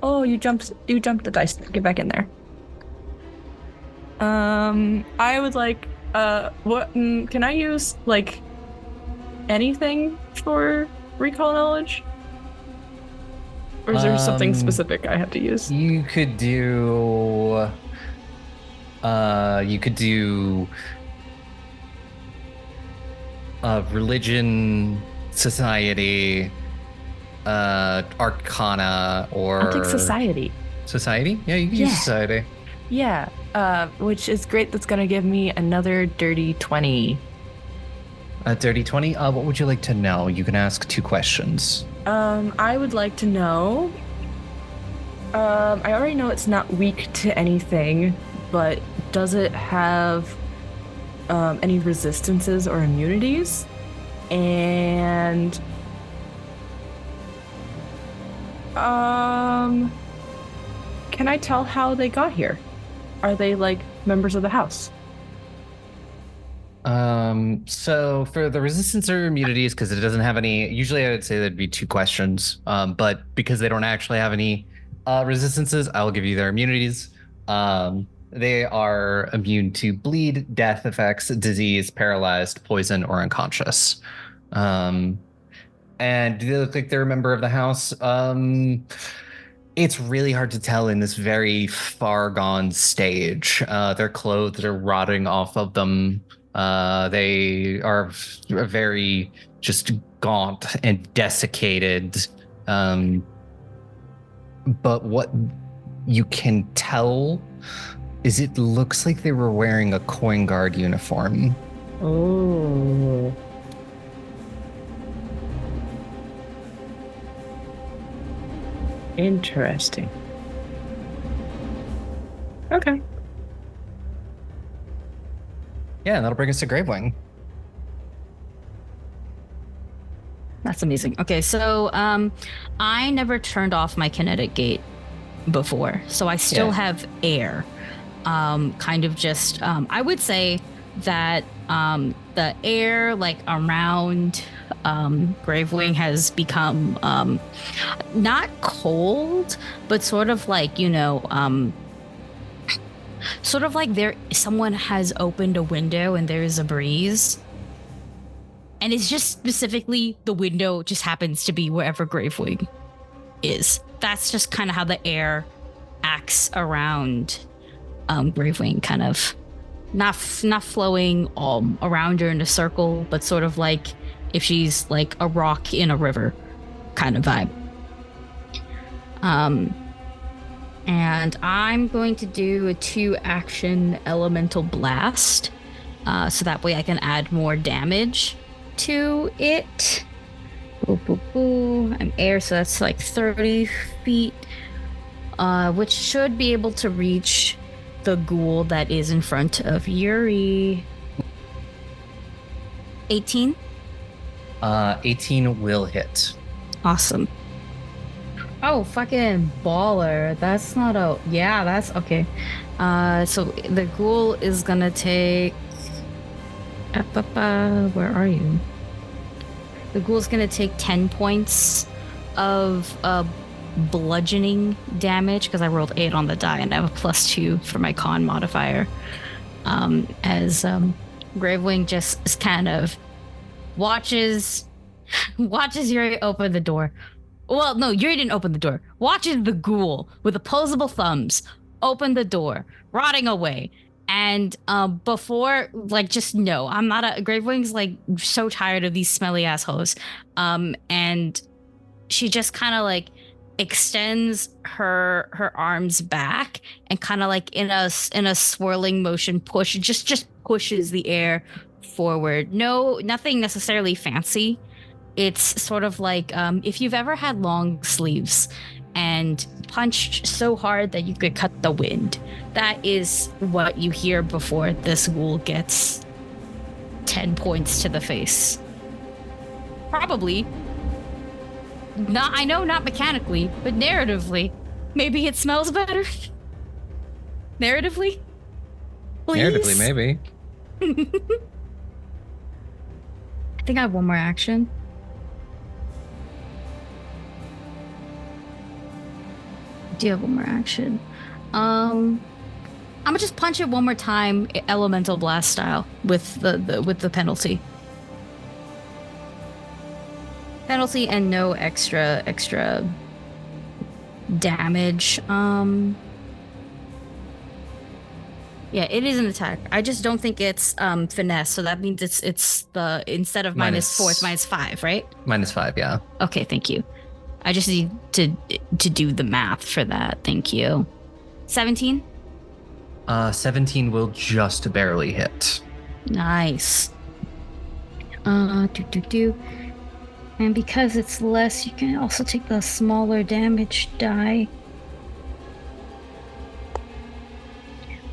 Oh, you jumped the dice. Get back in there. I would like, can I use, like, anything for recall knowledge? Or is there something specific I have to use? You could do, religion, society, arcana, or... I'll take society. Society? Yeah, you can use society. Yeah, which is great. That's going to give me another dirty 20. A dirty 20? What would you like to know? You can ask 2 questions. I would like to know... I already know it's not weak to anything, but does it have any resistances or immunities? And... can I tell how they got here? Are they, like, members of the house? So for the resistance or immunities, because it doesn't have any, usually I would say there'd be 2 questions, but because they don't actually have any resistances, I'll give you their immunities. They are immune to bleed, death effects, disease, paralyzed, poison, or unconscious. And do they look like they're a member of the house? It's really hard to tell in this very far gone stage. Their clothes are rotting off of them. They are very just gaunt and desiccated. But what you can tell is it looks like they were wearing a coin guard uniform. Oh. Interesting. Okay. Yeah, and that'll bring us to Gravewing. That's amazing. Okay, so I never turned off my kinetic gate before, so I still have air. Kind of just, I would say that The air like around Gravewing has become not cold, but sort of like, sort of like someone has opened a window and there is a breeze. And it's just specifically the window just happens to be wherever Gravewing is. That's just kind of how the air acts around Gravewing, kind of not flowing around her in a circle, but sort of like if she's like a rock in a river kind of vibe. And I'm going to do a 2-action elemental blast, so that way I can add more damage to it. Boo, boo, boo. I'm air, so that's like 30 feet, which should be able to reach the ghoul that is in front of Yuri. 18? 18 will hit. Awesome. Oh, fucking baller. That's not a... Yeah, that's... Okay. So the ghoul is gonna take... Where are you? The ghoul's gonna take 10 points of bludgeoning damage, because I rolled 8 on the die and I have a +2 for my con modifier. As Gravewing just kind of watches Yuri open the door. Well, no, Yuri didn't open the door. Watches the ghoul with opposable thumbs open the door, rotting away. And before, like, just no, I'm not a... Gravewing's, like, so tired of these smelly assholes. And she just kind of, like, extends her arms back and kind of, like, in a swirling motion just pushes the air forward. Nothing necessarily fancy. It's sort of like if you've ever had long sleeves and punched so hard that you could cut the wind. That is what you hear before this ghoul gets 10 points to the face. Probably. I know not mechanically, but narratively. Maybe it smells better. Narratively? Please? Narratively, maybe. I think I have one more action. Do you have one more action? I'm gonna just punch it one more time, elemental blast style, with the penalty. Penalty and no extra damage. Yeah, it is an attack. I just don't think it's finesse, so that means it's the instead of -4, it's -5, right? -5, yeah. Okay, thank you. I just need to do the math for that. Thank you. 17? 17 will just barely hit. Nice. And because it's less, you can also take the smaller damage die.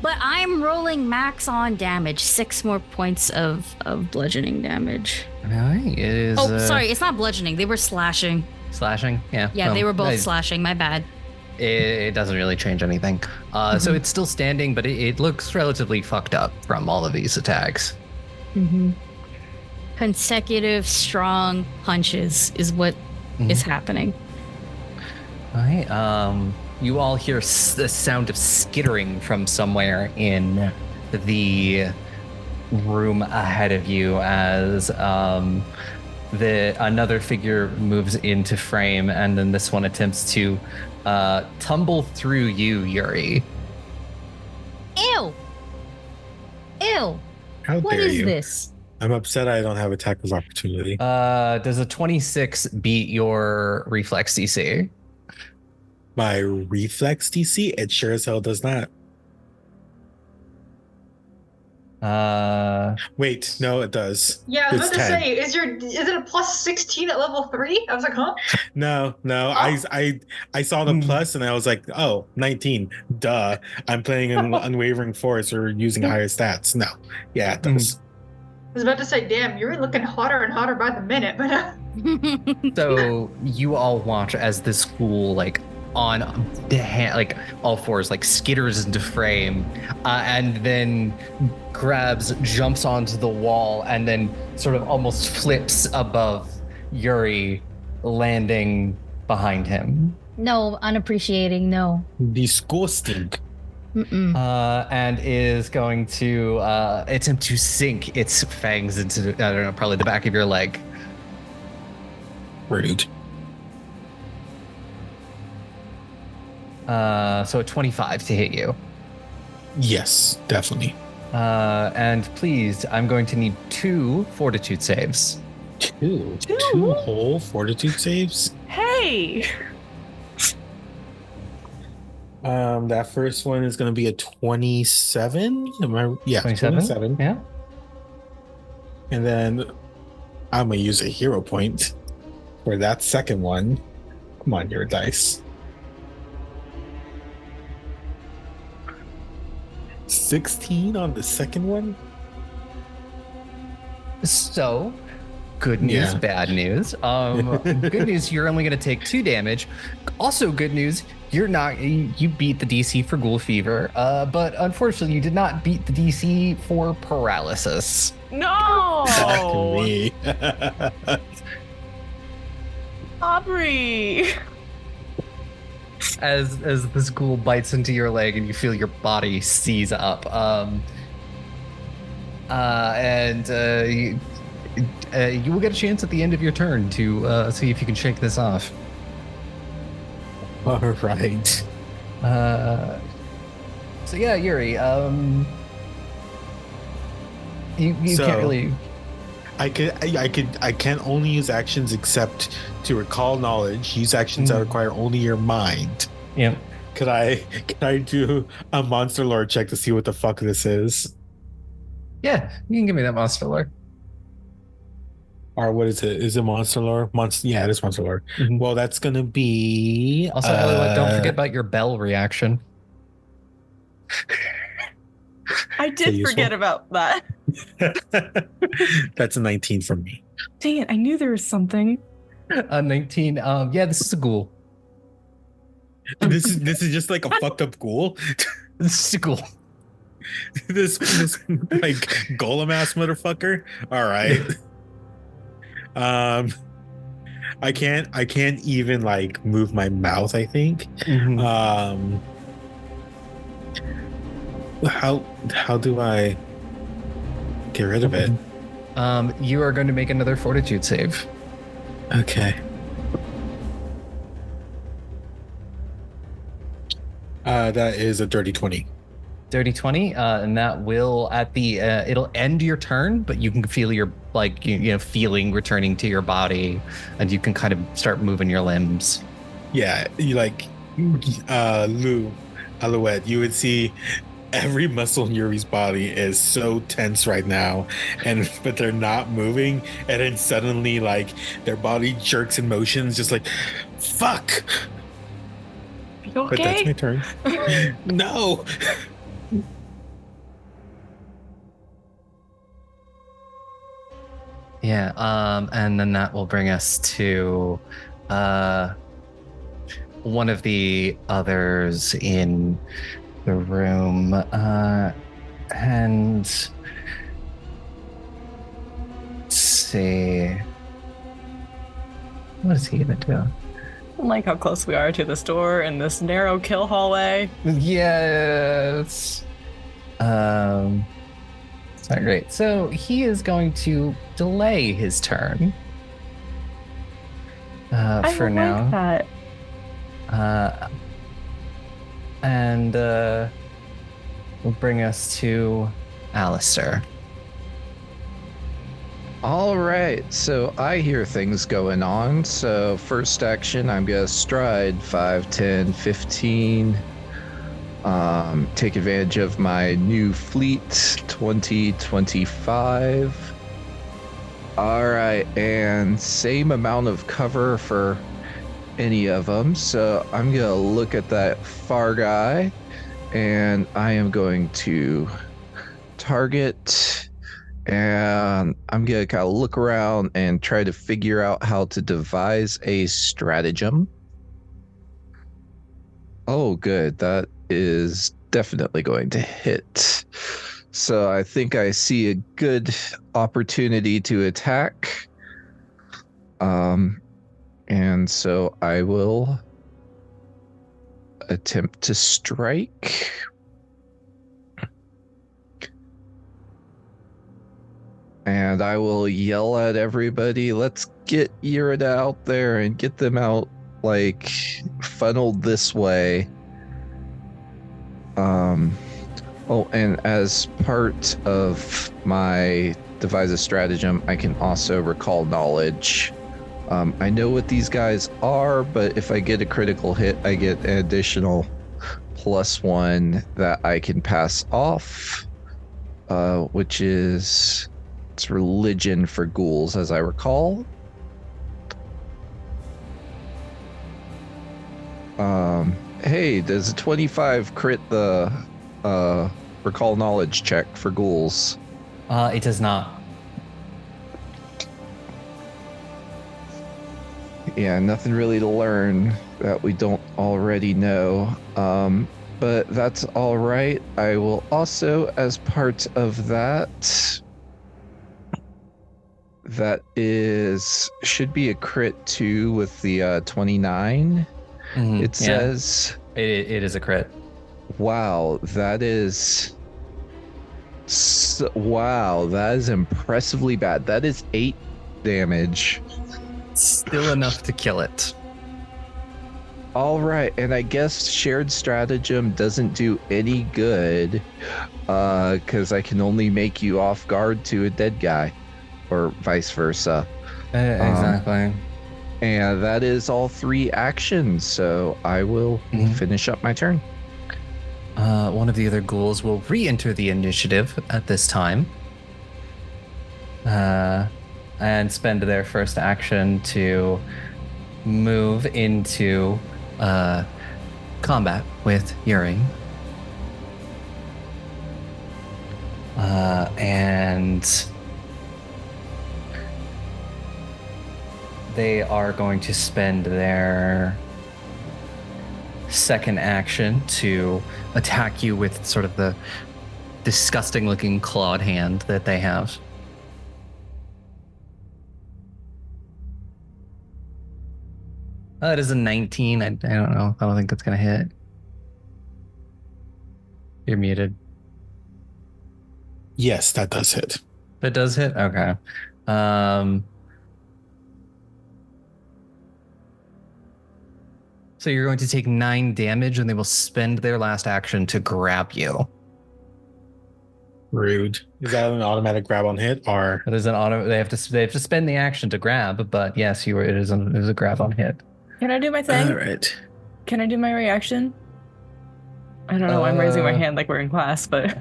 But I'm rolling max on damage. 6 more points of bludgeoning damage. All right. Sorry, it's not bludgeoning. They were slashing. Slashing? Yeah. Yeah, they were both slashing. My bad. It doesn't really change anything. So it's still standing, but it looks relatively fucked up from all of these attacks. Mm-hmm. Consecutive strong punches is what is happening. All right. You all hear the sound of skittering from somewhere in the room ahead of you as another figure moves into frame, and then this one attempts to tumble through you, Yuri. Ew! How What dare is you? this? I'm upset I don't have attack of opportunity. Does a 26 beat your reflex DC? My reflex DC? It sure as hell does not. Wait, no, it does. Yeah, I was It's about to 10. say, is it a +16 at level 3? I was like, huh? No. Oh. I saw the plus and I was like, oh, 19. Duh. I'm playing an unwavering force or using higher stats. No. Yeah, it does. I was about to say, damn, you're looking hotter and hotter by the minute, but So you all watch as this ghoul like on the hand, like all fours, like skitters into frame, and then jumps onto the wall, and then sort of almost flips above Yuri, landing behind him. No, unappreciating. No. Disgusting. And is going to attempt to sink its fangs into, I don't know, probably the back of your leg. Rude. So a 25 to hit you. Yes, definitely. And please, I'm going to need 2 fortitude saves. Two whole fortitude saves. Hey. That first one is going to be a 27. Yeah, 27. Yeah. And then I'm going to use a hero point for that second one. Come on, your dice. 16 on the second one. So, good news, bad news. Good news, you're only going to take 2 damage. Also, good news, you beat the DC for Ghoul Fever, but unfortunately, you did not beat the DC for paralysis. No. Fuck me. Aubrey. As this ghoul bites into your leg and you feel your body seize up, you will get a chance at the end of your turn to see if you can shake this off. All right. So yeah, Yuri. You can't really. I can only use actions except to recall knowledge. Use actions that require only your mind. Yep. Can I do a monster lore check to see what the fuck this is? Yeah, you can give me that monster lore. Or what is it? Is it monster lore? Yeah, it is monster lore. Mm-hmm. Well, that's gonna be also don't forget about your bell reaction. I did forget about that. That's a 19 from me. Dang it, I knew there was something. 19. Yeah, this is a ghoul. This is just like a fucked up ghoul. This is a ghoul. this like golem ass motherfucker. All right. I can't even like move my mouth, I think. Mm-hmm. How do I get rid of it? You are going to make another fortitude save. Okay. That is a dirty 20. Dirty 20, and that will it'll end your turn, but you can feel your feeling returning to your body, and you can kind of start moving your limbs. Yeah, you like Alouette, you would see every muscle in Yuri's body is so tense right now, but they're not moving, and then suddenly like their body jerks in motions, just like fuck. You okay? But that's my turn. No. Yeah, and then that will bring us to one of the others in the room, and let's see, what is he gonna do? I don't like how close we are to this door in this narrow kill hallway. Yes. It's not great. So he is going to delay his turn for now. Like that. And will bring us to Alistair. All right, so I hear things going on. So first action, I'm gonna stride 5, 10, 15. Take advantage of my new fleet, 20, 25. All right, and same amount of cover for any of them. So I'm gonna look at that far guy, and I am going to target, and I'm gonna kind of look around and try to figure out how to devise a stratagem. Oh, good. That is definitely going to hit. So I think I see a good opportunity to attack. And so I will attempt to strike. And I will yell at everybody, let's get Eurideux out there and get them out, like, funneled this way. Oh, and as part of my devise a stratagem, I can also recall knowledge. I know what these guys are, but if I get a critical hit, I get an additional +1 that I can pass off, which is it's religion for ghouls, as I recall. Hey, does a 25 crit the recall knowledge check for ghouls? It does not. Yeah, nothing really to learn that we don't already know. But that's all right. I will also, as part of that should be a crit 2 with the 29. It says it is a crit. Wow, that is impressively bad. That is 8 damage. Still enough to kill it. All right, and I guess shared stratagem doesn't do any good because I can only make you off guard to a dead guy, or vice versa. Exactly. And that is all 3 actions, so I will finish up my turn. One of the other ghouls will re-enter the initiative at this time. And spend their first action to move into combat with Yuri. And they are going to spend their second action to attack you with sort of the disgusting looking clawed hand that they have. It is a 19. I don't know. I don't think that's going to hit. You're muted. Yes, that does hit. That does hit? Okay. So you're going to take 9 damage, and they will spend their last action to grab you. Rude. Is that an automatic grab on hit, or It is an auto. They have to spend the action to grab, but yes, it is a grab on hit. Can I do my thing? all right? Can I do my reaction? I don't know. I'm raising my hand like we're in class, but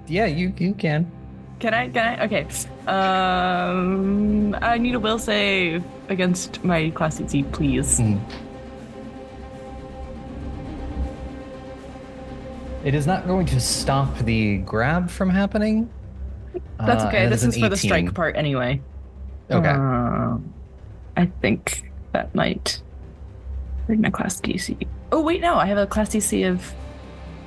Yeah, you can. Can I? Okay. I need a will save against my class DC, please. It is not going to stop the grab from happening. That's okay. and This it is an for the 18. strike part anyway. Okay. I think that might bring my class DC. Oh, wait, no. I have a class DC of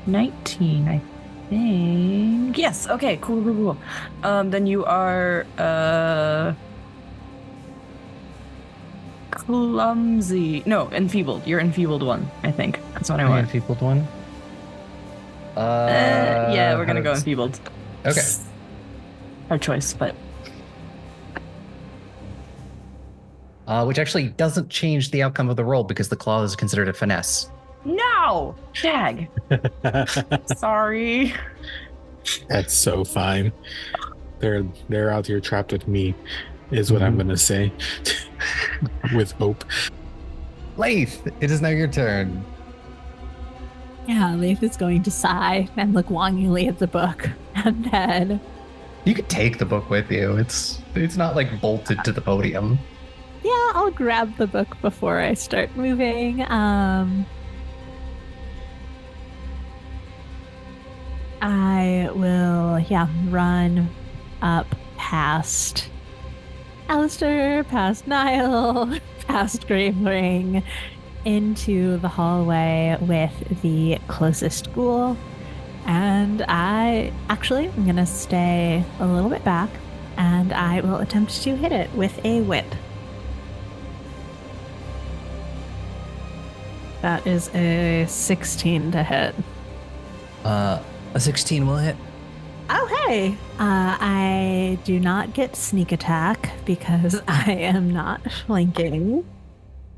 19, I think. Yes. Okay, cool. Then you are clumsy. No, enfeebled. You're enfeebled 1, I think. That's what I want. Enfeebled one. Yeah, we're gonna go enfeebled. Okay. Hard choice, but Which actually doesn't change the outcome of the roll because the claw is considered a finesse. no, jag. Sorry. That's so fine. They're out here trapped with me, is what I'm gonna say. With hope. Laeth, it is now your turn. Yeah, Laeth is going to sigh and look longingly at the book, and then You could take the book with you. It's not like bolted to the podium. yeah, I'll grab the book before I start moving. I will, run up past Alistair, past Nihil, past Gravewing, into the hallway with the closest ghoul. And I'm going to stay a little bit back, and I will attempt to hit it with a whip. That is a 16 to hit. A 16 will hit. Oh, hey! I do not get sneak attack because I am not flanking.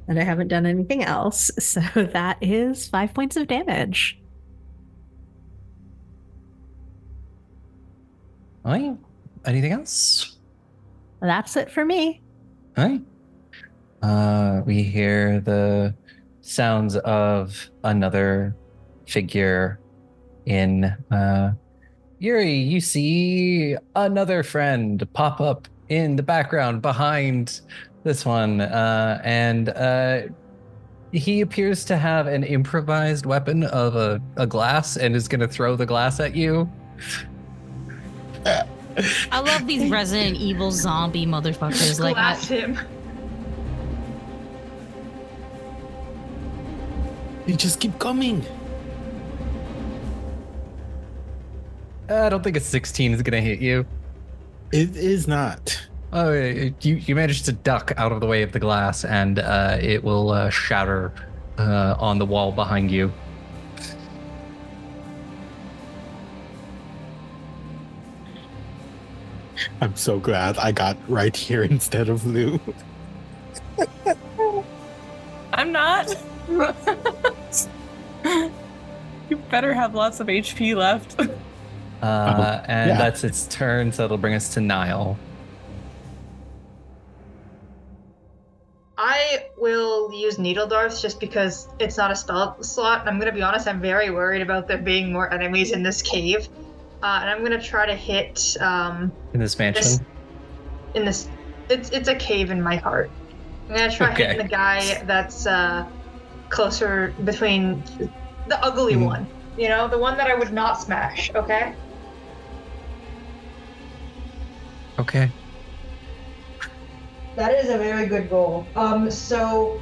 And I haven't done anything else. So that is 5 points of damage. All right. Anything else? That's it for me. All right. We hear the sounds of another figure in Yuri. You see another friend pop up in the background behind this one, and he appears to have an improvised weapon of a glass and is going to throw the glass at you. I love these Resident Evil zombie motherfuckers. Like, Glass him. You just keep coming. I don't think a 16 is going to hit you. It is not. Oh, you managed to duck out of the way of the glass, and it will shatter on the wall behind you. I'm so glad I got right here instead of Lou. I'm not. You better have lots of HP left. And yeah. That's its turn, so it'll bring us to Nihil. I will use needle darts just because it's not a spell slot. And I'm going to be honest, I'm very worried about there being more enemies in this cave. And I'm going to try to hit... In this mansion? It's a cave in my heart. I'm going to try hitting the guy that's closer between the ugly one. You know, the one that I would not smash, okay? Okay. That is a very good roll. So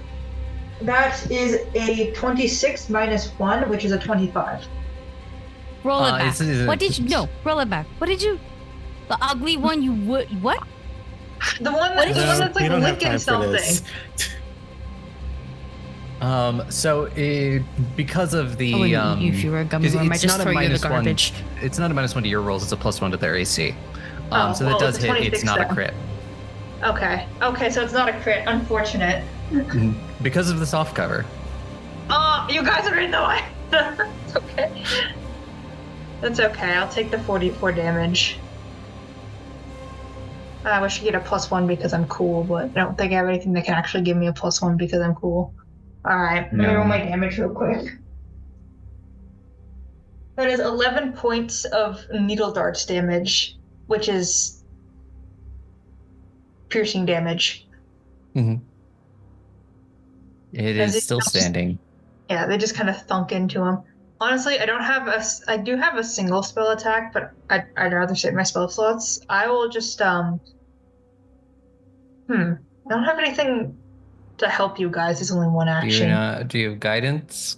that is a 26 minus 1, which is a 25. Roll it back. What did you... No, roll it back. What did you... The ugly one you would... What? The one that's like licking something. Because of the... if you were a gummy worm, I just throw you the garbage. It's not a -1 to your rolls, it's a +1 to their AC. So that does hit, it's not a crit. Okay, so it's not a crit. Unfortunate. Because of the soft cover. You guys are in the way. It's okay. That's okay. I'll take the 44 damage. I wish I could get a +1 because I'm cool, but I don't think I have anything that can actually give me a +1 because I'm cool. Alright, let me roll my damage real quick. That is 11 points of needle darts damage, which is piercing damage. Mm-hmm. It is still standing. Yeah, they just kind of thunk into him. Honestly, I do have a single spell attack, but I'd rather save my spell slots. I will just, I don't have anything to help you guys. There's only one action. Do you have guidance?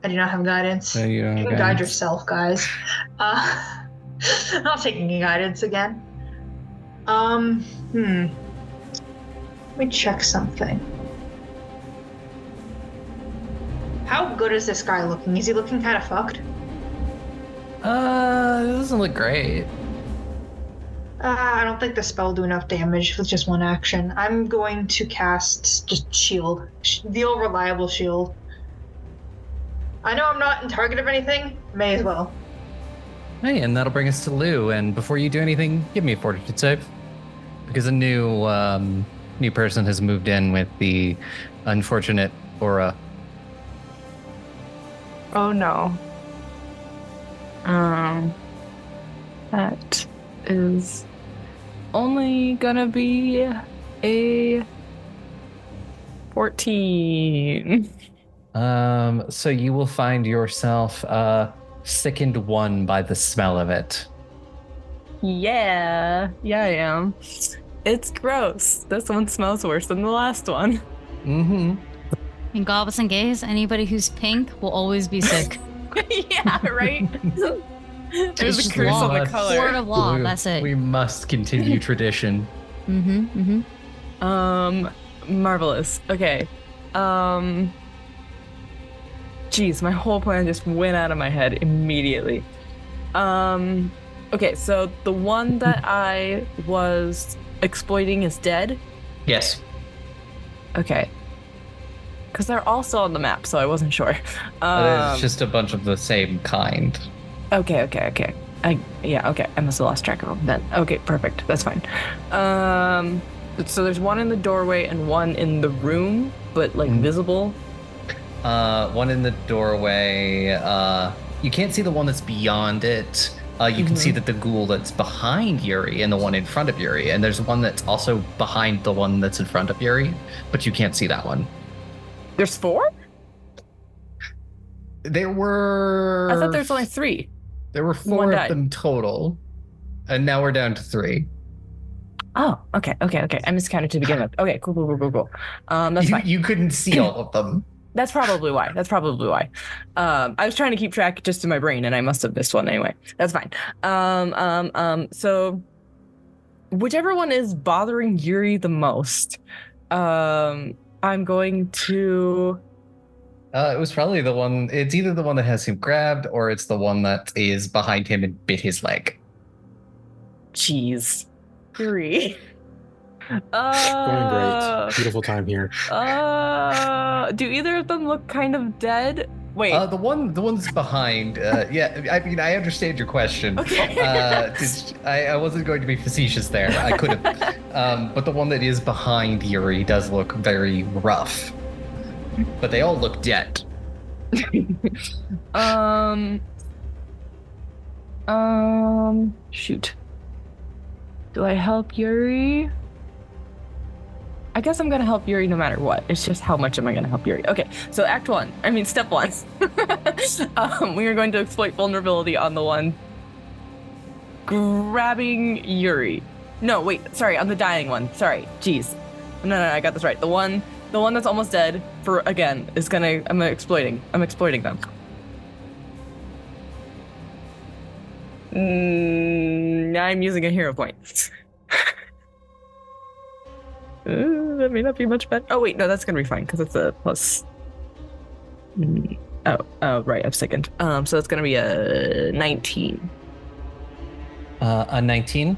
I do not have guidance. No, you don't have you can guide yourself, guys. I'm not taking any guidance again. Let me check something. How good is this guy looking? Is he looking kind of fucked? It doesn't look great. I don't think the spell will do enough damage with just one action. I'm going to cast just shield. The old reliable shield. I know I'm not in target of anything. May as well. Hey, and that'll bring us to Lou. And before you do anything, give me a fortitude save. Because a new person has moved in with the unfortunate aura. Oh no. That is only gonna be a 14. So you will find yourself sickened one by the smell of it. Yeah, I am. It's gross. This one smells worse than the last one. Mm-hmm. In Goblins and Gays, anybody who's pink will always be sick. Yeah, right? There's It's a curse on the just color. Word of law, that's it. We must continue tradition. Marvelous. Okay. Geez, my whole plan just went out of my head immediately. Okay, so the one that I was exploiting is dead? Yes. Okay. Because they're also on the map, so I wasn't sure. It's just a bunch of the same kind. Okay. Okay, I must have lost track of them then. Okay, perfect. That's fine. So there's one in the doorway and one in the room, but like visible. One in the doorway. You can't see the one that's beyond it. You can see that the ghoul that's behind Yuri and the one in front of Yuri, and there's one that's also behind the one that's in front of Yuri, but you can't see that one. There's 4? There were. I thought there was only 3. There were 4 One of died. them total, and now we're down to 3. Oh, okay. I miscounted to begin with. Okay, cool. That's fine. You couldn't see all of them. That's probably why. I was trying to keep track just in my brain, and I must have missed one anyway. That's fine. So whichever one is bothering Yuri the most, I'm going to. It was probably the one. It's either the one that has him grabbed, or it's the one that is behind him and bit his leg. Jeez, Yuri. Going great. Beautiful time here. Do either of them look kind of dead? Wait. The one's behind. Yeah, I mean, I understand your question. Okay. I wasn't going to be facetious there. I could have. But the one that is behind Yuri does look very rough. But they all look dead. Shoot. Do I help Yuri? I guess I'm gonna help Yuri no matter what. It's just how much am I gonna help Yuri? Okay, so step 1. We are going to exploit vulnerability on the one grabbing Yuri. No, wait, sorry, on the dying one. Sorry, jeez. No, I got this right. The one that's almost dead I'm exploiting them. I'm using a hero point. That may not be much better. Oh wait, no, that's gonna be fine because it's a plus. Oh, right, I'm second. So it's gonna be a 19. A 19?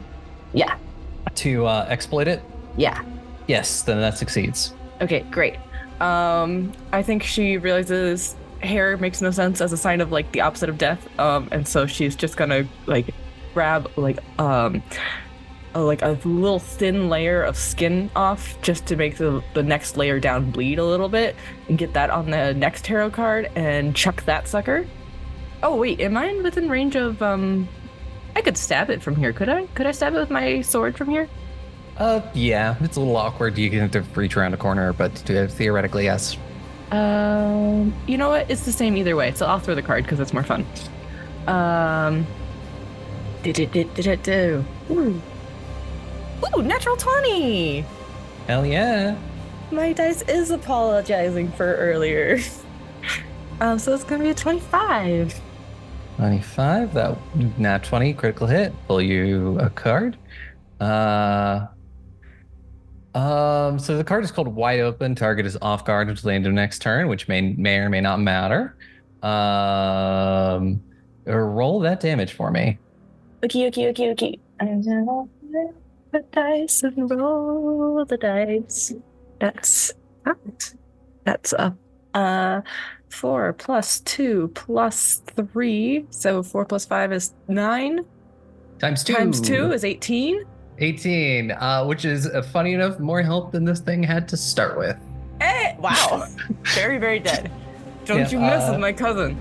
Yeah. To exploit it? Yeah. Yes, then that succeeds. Okay, great. I think she realizes hair makes no sense as a sign of like the opposite of death. And so she's just gonna like grab like a little thin layer of skin off just to make the next layer down bleed a little bit and get that on the next tarot card and chuck that sucker. Oh wait, am I within range of I could stab it from here, could I? Could I stab it with my sword from here? Yeah, it's a little awkward. You can have to reach around a corner, but theoretically, yes. You know what? It's the same either way, so I'll throw the card because it's more fun. Did it do? Ooh, natural 20! Hell yeah. My dice is apologizing for earlier. So it's gonna be a 25. 25, that nat 20, critical hit. Pull you a card. So the card is called Wide Open. Target is off guard until the end of next turn, which may or may not matter. Roll that damage for me. Okay. I'm gonna roll the dice and roll the dice. That's up. 4 plus 2 plus 3. So 4 plus 5 is 9. Times 2. Times 2 is 18. 18, which is, funny enough, more help than this thing had to start with. Hey, wow. Very, very dead. Don't you mess with my cousin.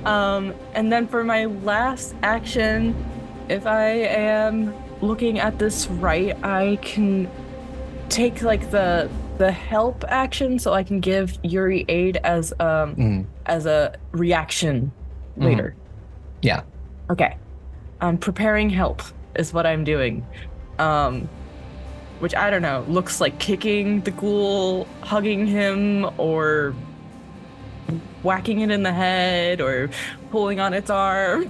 And then for my last action, if I am looking at this right, I can take like the help action so I can give Yuri aid as a reaction later. Yeah. Okay. I'm preparing help is what I'm doing. Which I don't know, looks like kicking the ghoul, hugging him, or whacking it in the head or pulling on its arm.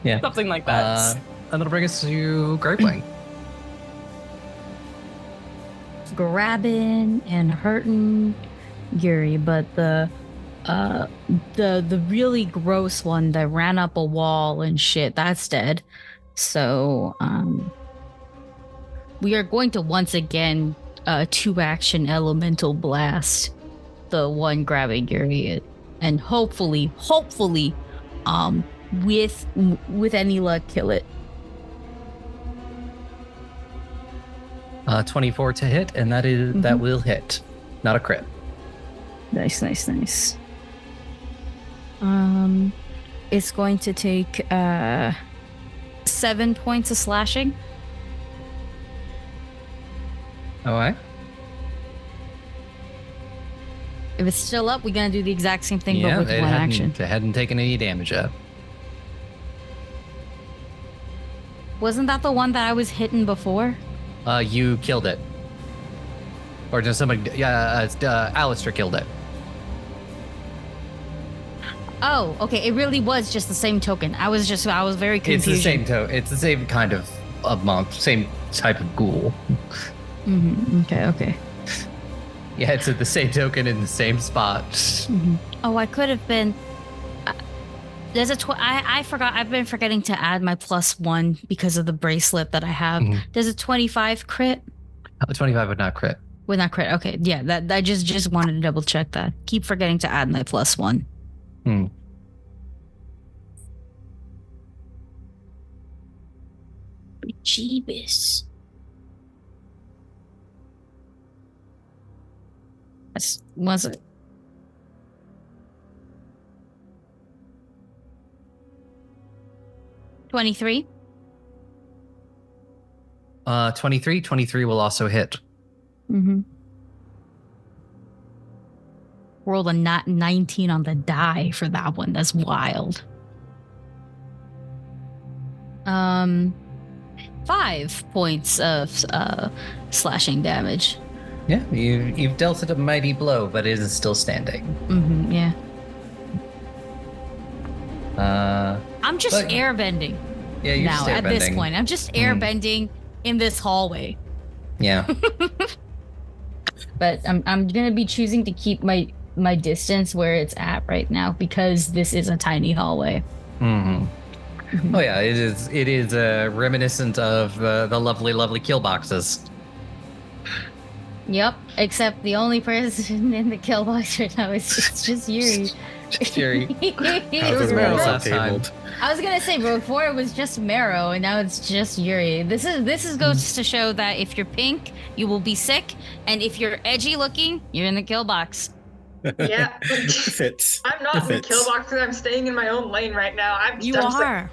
Yeah. Something like that. And that'll bring us to Gravewing. Grabbing and hurting Yuri, but the really gross one that ran up a wall and shit, that's dead. So we are going to once again 2-action elemental blast the one grabbing Yuri, and hopefully with any luck kill it. 24 to hit, and that will hit. Not a crit. Nice. It's going to take 7 points of slashing. All right. If it's still up, we're gonna do the exact same thing, Yeah, but with one action. It hadn't taken any damage yet. Wasn't that the one that I was hitting before? You killed it. Or just somebody, Alistair killed it. Oh, okay. It really was just the same token. I was very confused. It's the same it's the same kind of monk, same type of ghoul. Mm-hmm. Okay. Yeah, it's at the same token in the same spot. Mm-hmm. Oh, I could have been. There's I forgot. I've been forgetting to add my +1 because of the bracelet that I have. Mhm. There's a 25 crit. 25 would not crit. Would not crit. Okay, yeah. That I just wanted to double check that. Keep forgetting to add my +1. Jeebus. Was it? $23. 23 will also hit. Mm-hmm. Rolled a 19 on the die for that one. That's wild. 5 points of slashing damage. Yeah, you've dealt it a mighty blow, but it is still standing. Mm-hmm, yeah. I'm just but- airbending. Yeah, you're now just at this airbending. point. I'm just airbending in this hallway. Yeah. But I'm gonna be choosing to keep my distance where it's at right now because this is a tiny hallway. Mm-hmm. Oh yeah, it is reminiscent of the lovely kill boxes. Yep, except the only person in the kill box right now is just Yuri. Just Yuri. How's was it Meryl all last time. tabled? I was gonna say before it was just Marrow and now it's just Yuri. This goes to show that if you're pink, you will be sick, and if you're edgy looking, you're in the kill box. Yeah. Fits. I'm not in the Fits. kill box because I'm staying in my own lane right now. You I'm sick.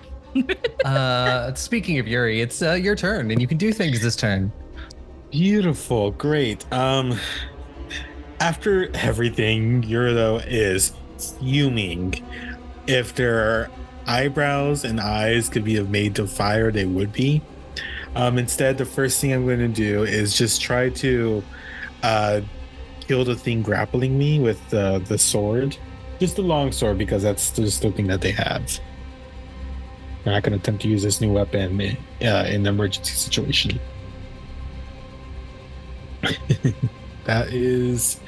are. Speaking of Yuri, it's your turn, and you can do things this turn. Beautiful, great. After everything, Eurideux is fuming. If their eyebrows and eyes could be made of fire, they would be. Instead, the first thing I'm going to do is just try to kill the thing grappling me with the sword. Just the long sword, because that's just the thing that they have. I'm not going to attempt to use this new weapon in an emergency situation. That is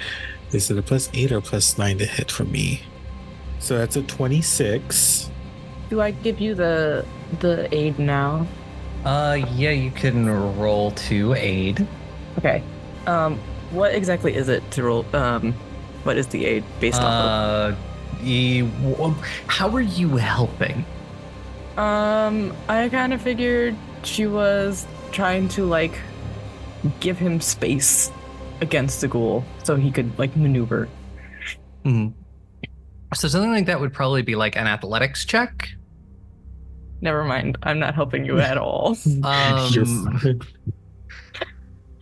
it a +8 or +9 to hit for me? So that's a 26. Do I give you the aid now? Yeah, you can roll to aid. Okay. What exactly is it to roll? What is the aid based off How are you helping? of? I kind of figured she was trying to give him space against the ghoul so he could maneuver. Mm-hmm. So something like that would probably be like an athletics check. Never mind. I'm not helping you at all. You're fine.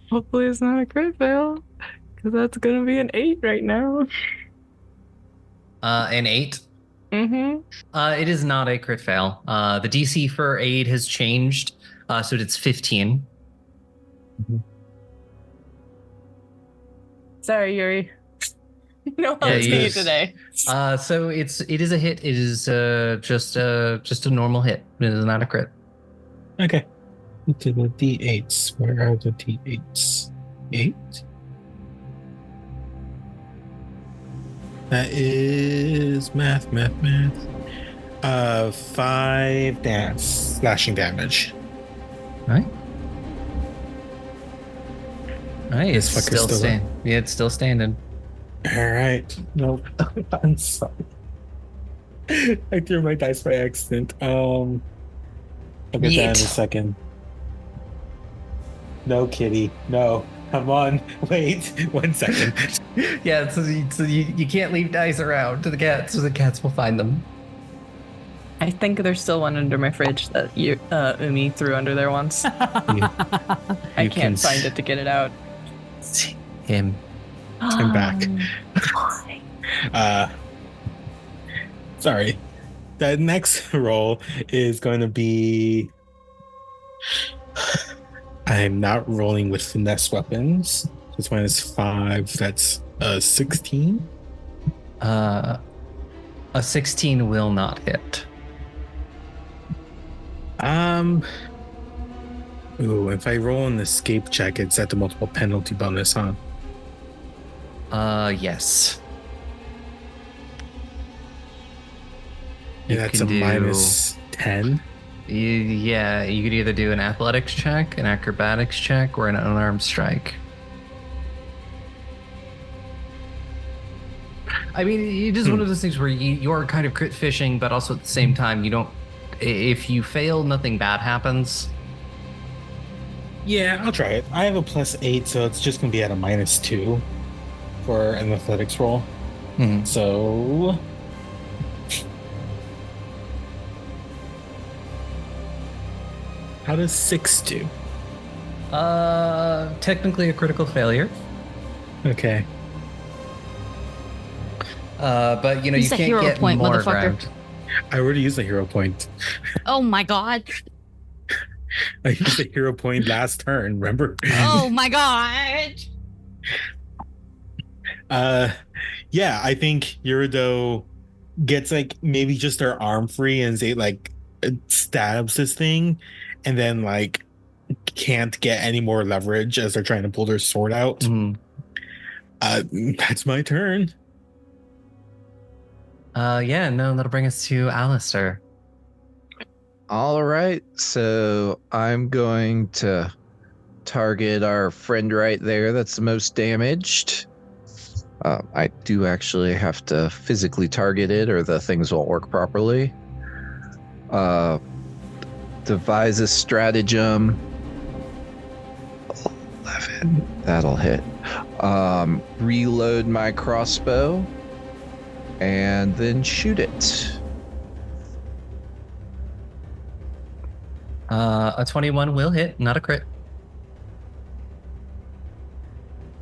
Hopefully it's not a crit fail, because that's gonna be an 8 right now. An 8. Mm-hmm. It is not a crit fail. The DC for aid has changed, so it's 15. Sorry, Yuri. No, Yeah, I'll see you yes. today. So it is a hit. It is just a normal hit. It is not a crit. Okay. To the D8s. Where are the D8s? 8? That is math. 5 slashing damage. Right. Right. This It's fucker's still still standing. Yeah, it's still standing. All right. Nope. I'm sorry. I threw my dice by accident. I'll get that in a Yeet. second. No, kitty. No. Come on. Wait 1 second. Yeah, so you can't leave dice around to the cats, so the cats will find them. I think there's still one under my fridge that Umi threw under there once. I You can can't find it to get it out. See him. I'm back. Sorry. The next roll is going to be. I'm not rolling with finesse weapons. It's -5. That's 16. A 16 will not hit. Ooh, if I roll an escape check, it's at the multiple penalty bonus, huh? Yes. Yeah, that's a can do- -10. Yeah, you could either do an athletics check, an acrobatics check, or an unarmed strike. I mean, it is one of those things where you're kind of crit fishing, but also at the same time, you don't. If you fail, nothing bad happens. Yeah, I'll try it. I have a +8, so it's just going to be at a -2 for an athletics roll. Mhm. So. How does 6 do? Technically a critical failure. Okay. But you know Use you a can't hero get point, more motherfucker. ground. I already used a hero point. Oh my god. I used a hero point last turn, remember? Oh my god. Yeah, I think Eurideux gets like maybe just their arm free and they like stabs this thing and then like can't get any more leverage as they're trying to pull their sword out. Mhm. That's my turn. Yeah, no, that'll bring us to Alistair. All right, so I'm going to target our friend right there that's the most damaged. I do actually have to physically target it or the things won't work properly. Devise a stratagem. 11, that'll hit. Reload my crossbow and then shoot it. A 21 will hit, not a crit.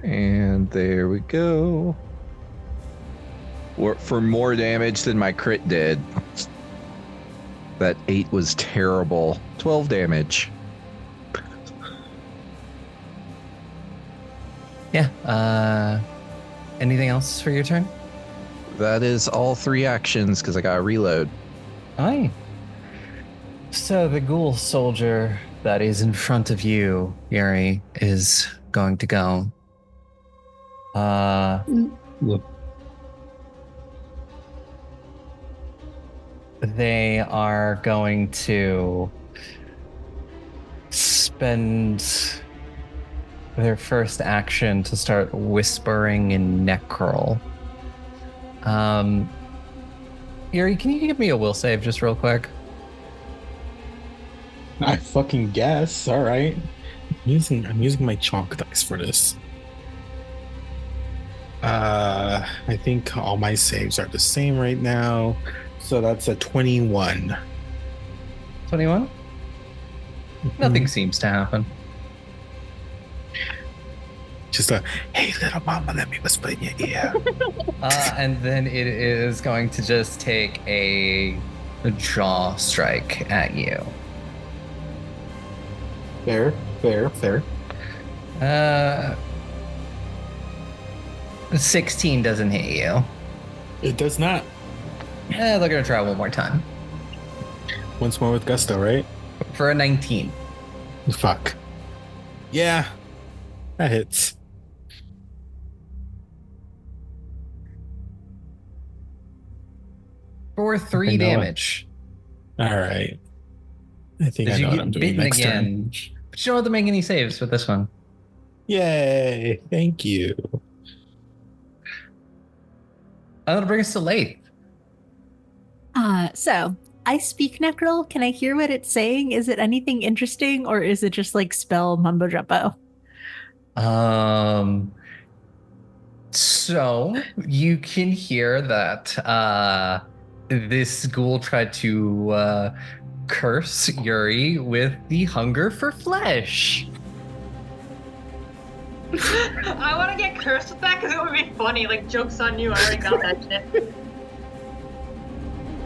And there we go. For more damage than my crit did. That 8 was terrible. 12 damage. Yeah. Anything else for your turn? That is all 3 actions because I got to reload. Aye. So the ghoul soldier that is in front of you, Yuri, is going to go. They are going to spend their first action to start whispering in Necrol. Yuri, can you give me a will save just real quick? I fucking guess. All right. I'm using my chalk dice for this. I think all my saves are the same right now. So that's a 21. 21? Nothing seems to happen. Just a, hey, little mama, let me whisper in your ear. And then it is going to just take a jaw strike at you. Fair. 16 doesn't hit you. It does not. They're gonna try one more time Once more with gusto, right? for a 19. Fuck. Yeah, that hits. For 3 I know it. damage. All right. I think I Did know you what I'm get doing bitten next again? turn. But you don't have to make any saves with this one. Yay! Thank you. That'll bring us to Laeth. So I speak Necrol. Can I hear what it's saying? Is it anything interesting, or is it just like spell mumbo jumbo? So you can hear that this ghoul tried to curse Yuri with the hunger for flesh. I want to get cursed with that because it would be funny. Like, joke's on you. I already got that shit.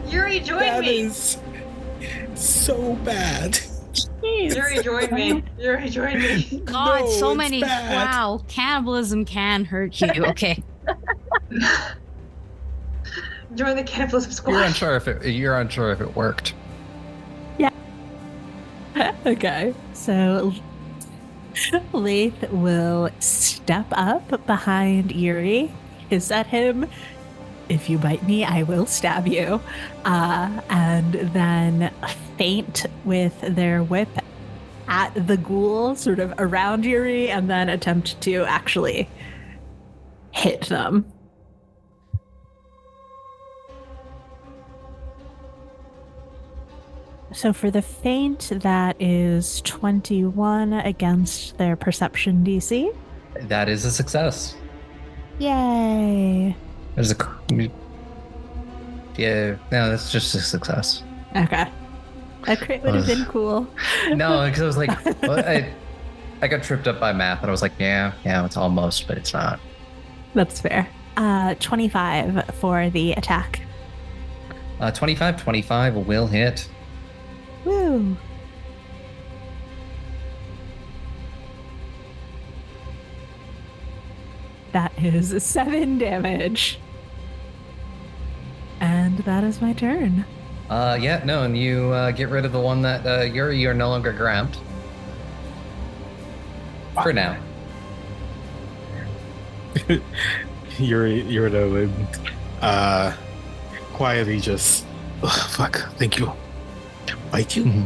Yuri, join That me. is so bad. Yuri, join me. Yuri, join me. God, No, so it's many. bad. Wow, cannibalism can hurt you. Okay. Join the cannibalism squad. You're unsure if it worked. Okay, so Laeth will step up behind Yuri, hiss at him. If you bite me, I will stab you. And then feint with their whip at the ghoul, sort of around Yuri, and then attempt to actually hit them. So for the feint, that is 21 against their perception DC. That is a success. Yay. There's yeah, no, that's just a success. Okay. A crit would have been cool. No, because I was like, well, I got tripped up by math, and I was like, yeah, it's almost, but it's not. That's fair. 25 for the attack. 25 will hit. Woo. That is 7 damage. And that is my turn. Yeah, no, and you get rid of the one that you're no longer grabbed. For now. Eurideux would quietly just, fuck, thank you. Bite you?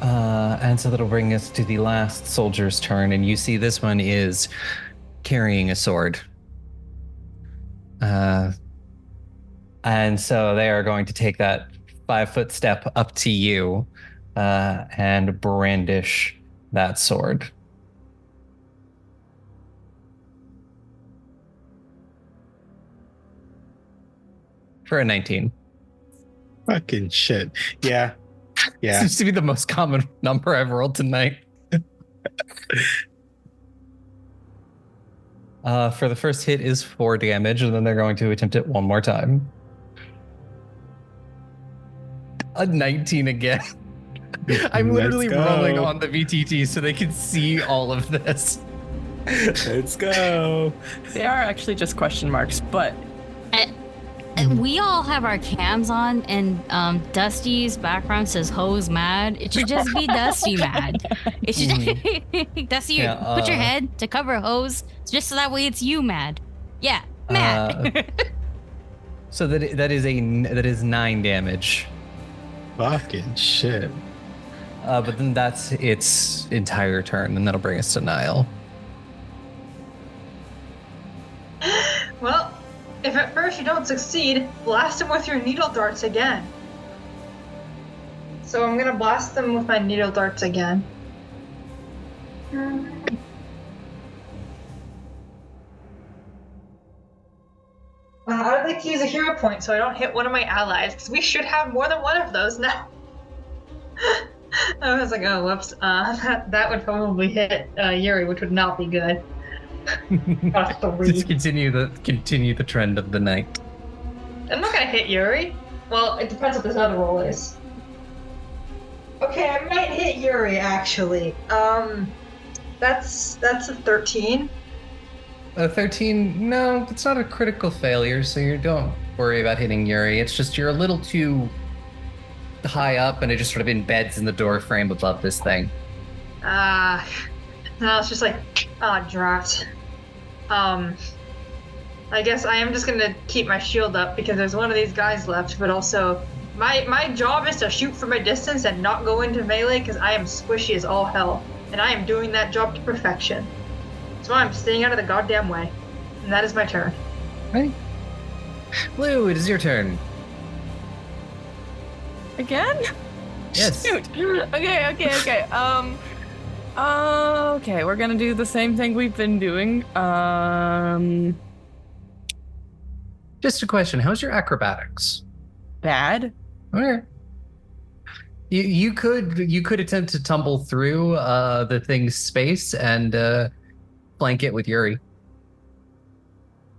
And so that'll bring us to the last soldier's turn, and you see this one is carrying a sword. And so they are going to take that 5-foot step up to you and brandish that sword. For a 19. Fucking shit. Yeah. Seems to be the most common number I've rolled tonight. For the first hit is 4 damage, and then they're going to attempt it one more time. A 19 again. I'm literally Let's go. rolling on the VTT so they can see all of this. Let's go. They are actually just question marks, but We all have our cams on, and Dusty's background says "Ho's mad." It should just be Dusty mad. It should Dusty, put your head to cover Ho's, just so that way it's you mad. Yeah, mad. So that is 9 damage. Fucking shit. But then that's its entire turn, and that'll bring us to Nihil. Well, if at first you don't succeed, blast him with your needle darts again. So I'm gonna blast them with my needle darts again. I'd like to use a hero point so I don't hit one of my allies, because we should have more than one of those now. I was like, oh, whoops. That would probably hit Yuri, which would not be good. Just continue the trend of the night. I'm not gonna hit Yuri. Well, it depends what this other roll is. Okay, I might hit Yuri actually. That's a 13. A 13, no, it's not a critical failure, so you don't worry about hitting Yuri. It's just you're a little too high up and it just sort of embeds in the door frame above this thing. No, it's just like, dropped. I guess I am just gonna keep my shield up because there's one of these guys left, but also my job is to shoot from a distance and not go into melee because I am squishy as all hell, and I am doing that job to perfection. So I'm staying out of the goddamn way. And that is my turn. Right. Blue, it is your turn. Again? Yes. Shoot. Okay. Okay, we're gonna do the same thing we've been doing. Just a question. How's your acrobatics? Bad. Okay. You could attempt to tumble through the thing's space and flank it with Yuri.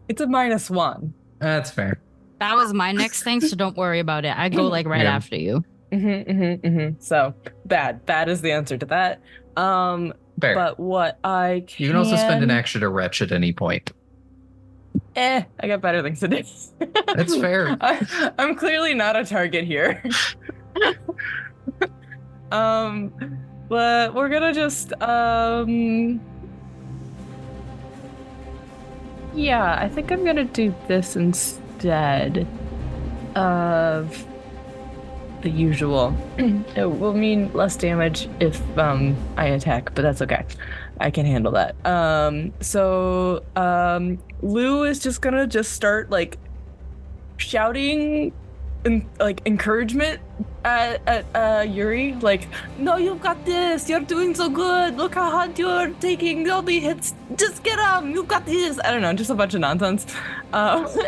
It's a -1. That's fair. That was my next thing, so don't worry about it. I go like right after you. So bad is the answer to that. Fair. But what I can... You can also spend an action to retch at any point. I got better things to do. That's fair. I'm clearly not a target here. But we're gonna just yeah, I think I'm gonna do this instead of the usual. It will mean less damage if I attack, but that's okay. I can handle that. So Lou is just gonna start like shouting like encouragement at Yuri, like, no, you've got this, you're doing so good, look how hard you're taking all the hits, just get him, you've got this. I don't know, just a bunch of nonsense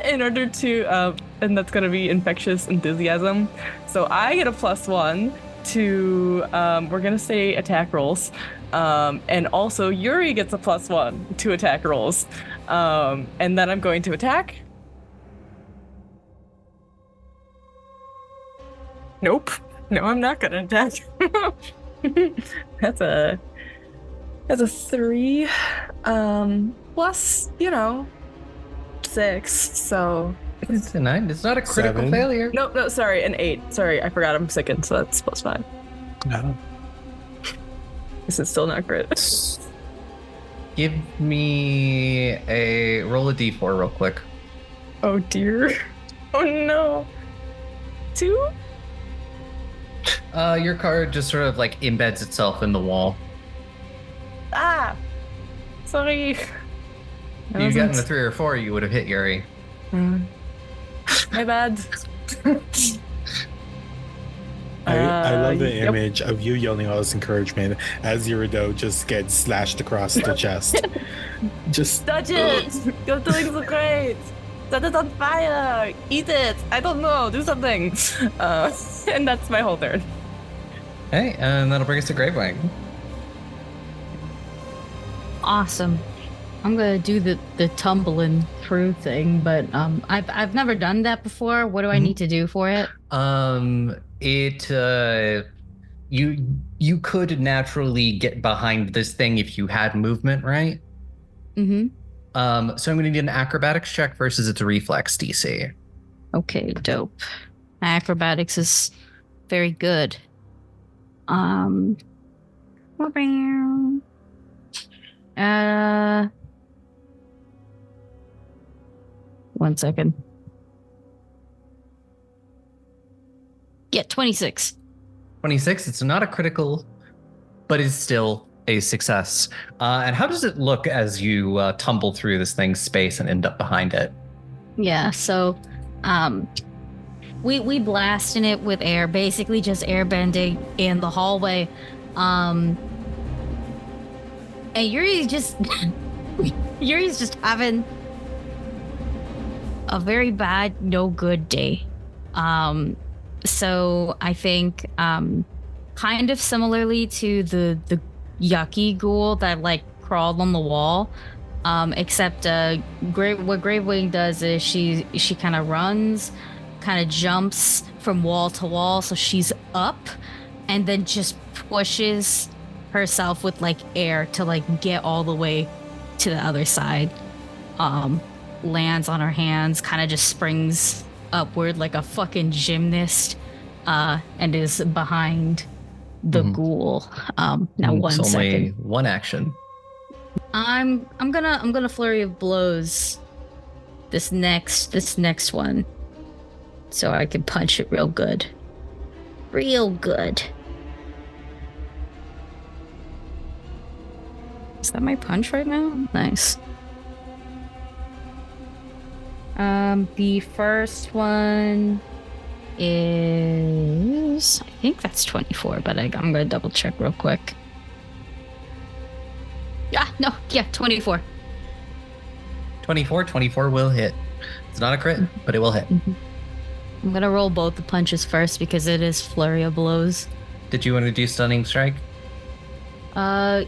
in order to and that's gonna be infectious enthusiasm. So I get a +1 to we're gonna say attack rolls, and also Yuri gets a +1 to attack rolls, and then I'm going to attack. Nope. No, I'm not gonna attack. That's a 3. Plus, 6. So it's a 9. It's not a critical 7. failure. No, sorry, an 8. Sorry, I forgot I'm sickened, so that's +5. No. This is still not crit. Give me a roll a d4 real quick. Oh dear. Oh no. 2? Your card just sort of like embeds itself in the wall. Ah! Sorry. If you'd gotten a 3 or 4, you would have hit Yuri. My bad. I love the yep. image of you yelling all this encouragement as Eurideux just gets slashed across the chest. Just touch it! You're doing so great! Set it on fire! Eat it! I don't know, do something! And that's my whole turn. Hey, and that'll bring us to Gravewing. Awesome. I'm gonna do the tumbling through thing, but I've never done that before. What do I need to do for it? You could naturally get behind this thing if you had movement, right? Mm-hmm. So I'm gonna need an acrobatics check versus its reflex DC. Okay, dope. My acrobatics is very good. One second. Yeah, 26. 26. It's not a critical, but it's still a success. And how does it look as you tumble through this thing's space and end up behind it? Yeah, so we blast in it with air, basically just air bending in the hallway. And Yuri's just having a very bad, no good day. So I think kind of similarly to the yucky ghoul that like crawled on the wall, except what Gravewing does is she kind of runs, kind of jumps from wall to wall, so she's up and then just pushes herself with like air to like get all the way to the other side. Lands on her hands, kind of just springs upward like a fucking gymnast, and is behind the ghoul. Now It's 1 second. only one action. I'm gonna flurry of blows this next one, so I can punch it real good. Real good. Is that my punch right now? Nice. The first one is, I think that's 24, but I'm gonna double check real quick. Yeah, 24. 24 will hit. It's not a crit, but it will hit. I'm gonna roll both the punches first because it is flurry of blows. Did you want to do stunning strike? Yeah,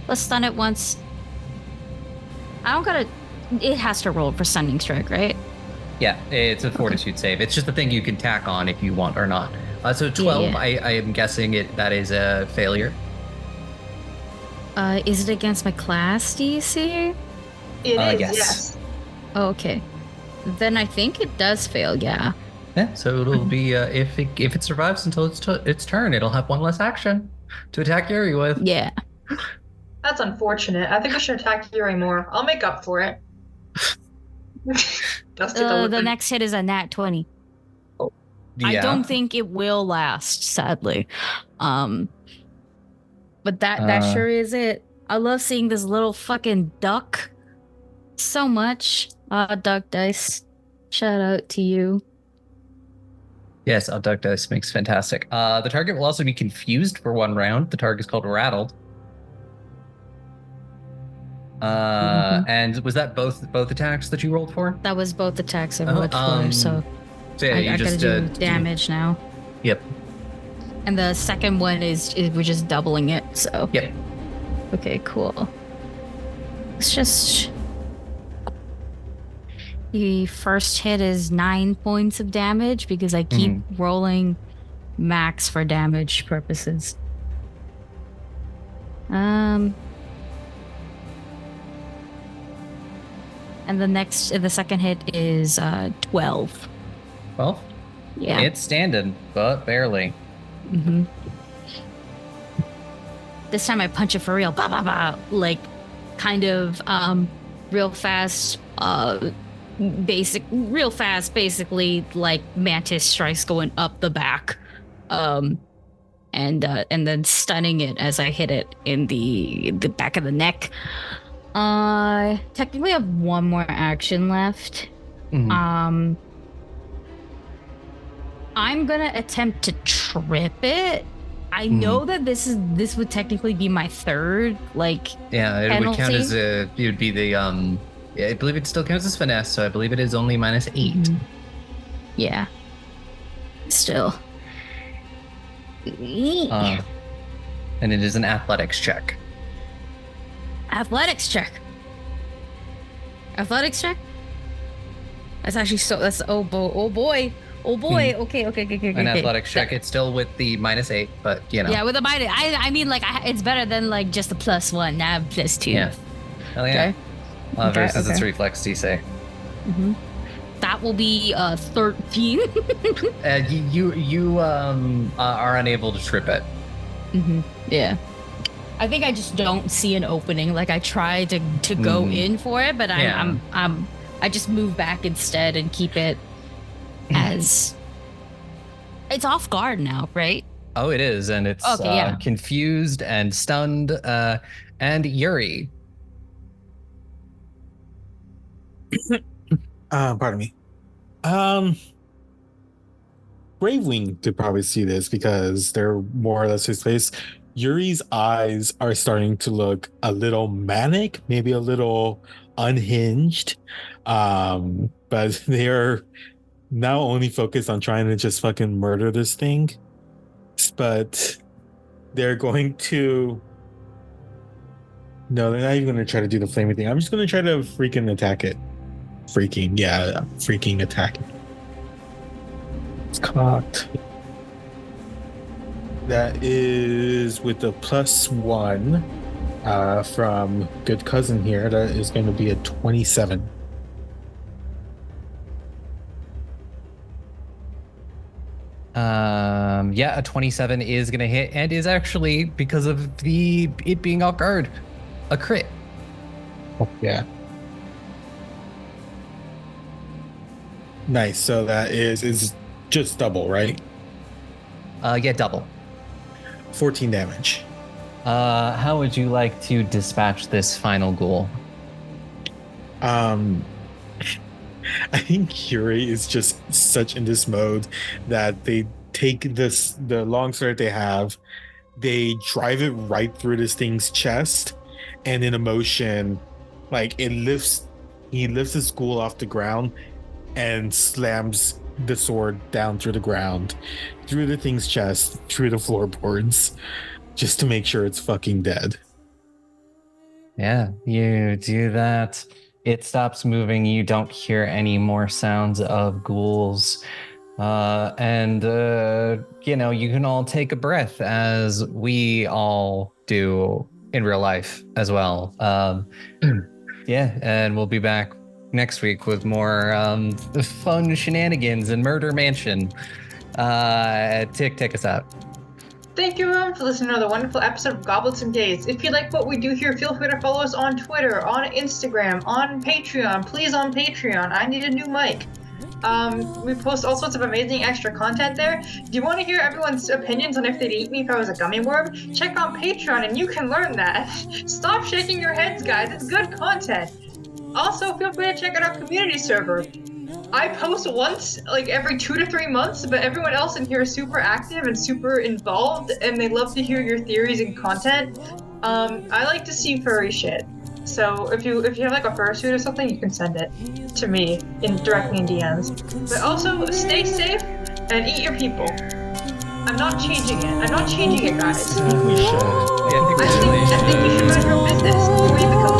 let's stun it once. It has to roll for stunning strike, right? Yeah, it's a fortitude save. It's just a thing you can tack on if you want or not. So 12, Yeah. I am guessing that is a failure. Is it against my class DC? It is, yes. yes. Oh, okay. Then I think it does fail, yeah. Yeah, so it'll be if it survives until its turn, it'll have one less action to attack Yuri with. Yeah. That's unfortunate. I think we should attack Yuri more. I'll make up for it. Dusty The next hit is a nat 20. Yeah. I don't think it will last, sadly. But that sure is it. I love seeing this little fucking duck so much. Duck Dice. Shout out to you. Yes, Duck Dice makes fantastic. The target will also be confused for 1 round. The target is called Rattled. And was that both attacks that you rolled for? That was both attacks I rolled for, so So yeah, I gotta do damage now. Yep. And the second one is we're just doubling it, so. Yep. Okay, cool. It's just... The first hit is 9 points of damage because I keep rolling max for damage purposes. And the second hit is 12. 12? Yeah. It's standing, but barely. Mm-hmm. This time I punch it for real. Bah, bah, bah. Like, kind of real fast, basically, like mantis strikes going up the back. And then stunning it as I hit it in the back of the neck. Technically I have one more action left. I'm gonna attempt to trip it. I know that this would technically be my third, like, yeah, it penalty. would count as it would be the yeah, I believe it still counts as finesse, so I believe it is only -8. Yeah. Still. And it is an athletics check. Athletics check. That's actually that's oh boy. Okay. An athletics check. It's still with the -8, but you know. Yeah, with a minus. I mean, like, it's better than like just a +1. Now I'm +2. Yeah. Hell yeah. Okay. Versus its reflex DC. That will be 13. You are unable to trip it. Yeah. I think I just don't see an opening. Like, I try to go in for it, but I just move back instead and keep it as it's off guard now, right? Oh, it is, and it's confused and stunned. And Yuri. Pardon me. Gravewing could probably see this because they're more or less his face. Yuri's eyes are starting to look a little manic, maybe a little unhinged. But they are now only focused on trying to just fucking murder this thing. But they're going to... No, they're not even going to try to do the flaming thing. I'm just going to try to freaking attack it. Freaking attack it. It's cocked. That is with a +1 from good cousin here. That is going to be a 27. Yeah, a 27 is gonna hit and is actually, because of it being off guard, a crit. Oh, yeah. Nice. So that is just double, right? Yeah, double. 14 damage. How would you like to dispatch this final ghoul? I think Curie is just such in this mode that they take the long sword they have, they drive it right through this thing's chest, and in a motion, like he lifts his ghoul off the ground and slams the sword down through the ground, through the thing's chest, through the floorboards, just to make sure it's fucking dead. Yeah, you do that. It stops moving. You don't hear any more sounds of ghouls. And you can all take a breath, as we all do in real life as well. Yeah, and we'll be back next week with more fun shenanigans in Murder Mansion. Take us out. Thank you, everyone, for listening to another wonderful episode of Goblets and Gaze. If you like what we do here, feel free to follow us on Twitter, on Instagram, on Patreon. Please, on Patreon. I need a new mic. We post all sorts of amazing extra content there. Do you want to hear everyone's opinions on if they'd eat me if I was a gummy worm? Check on Patreon and you can learn that. Stop shaking your heads, guys. It's good content. Also, feel free to check out our community server. I post once, like every 2 to 3 months, but everyone else in here is super active and super involved, and they love to hear your theories and content. I like to see furry shit. So if you have like a fursuit or something, you can send it to me directly in DMs. But also, stay safe and eat your people. I'm not changing it. Guys. I think we should. I think you should run your business before you become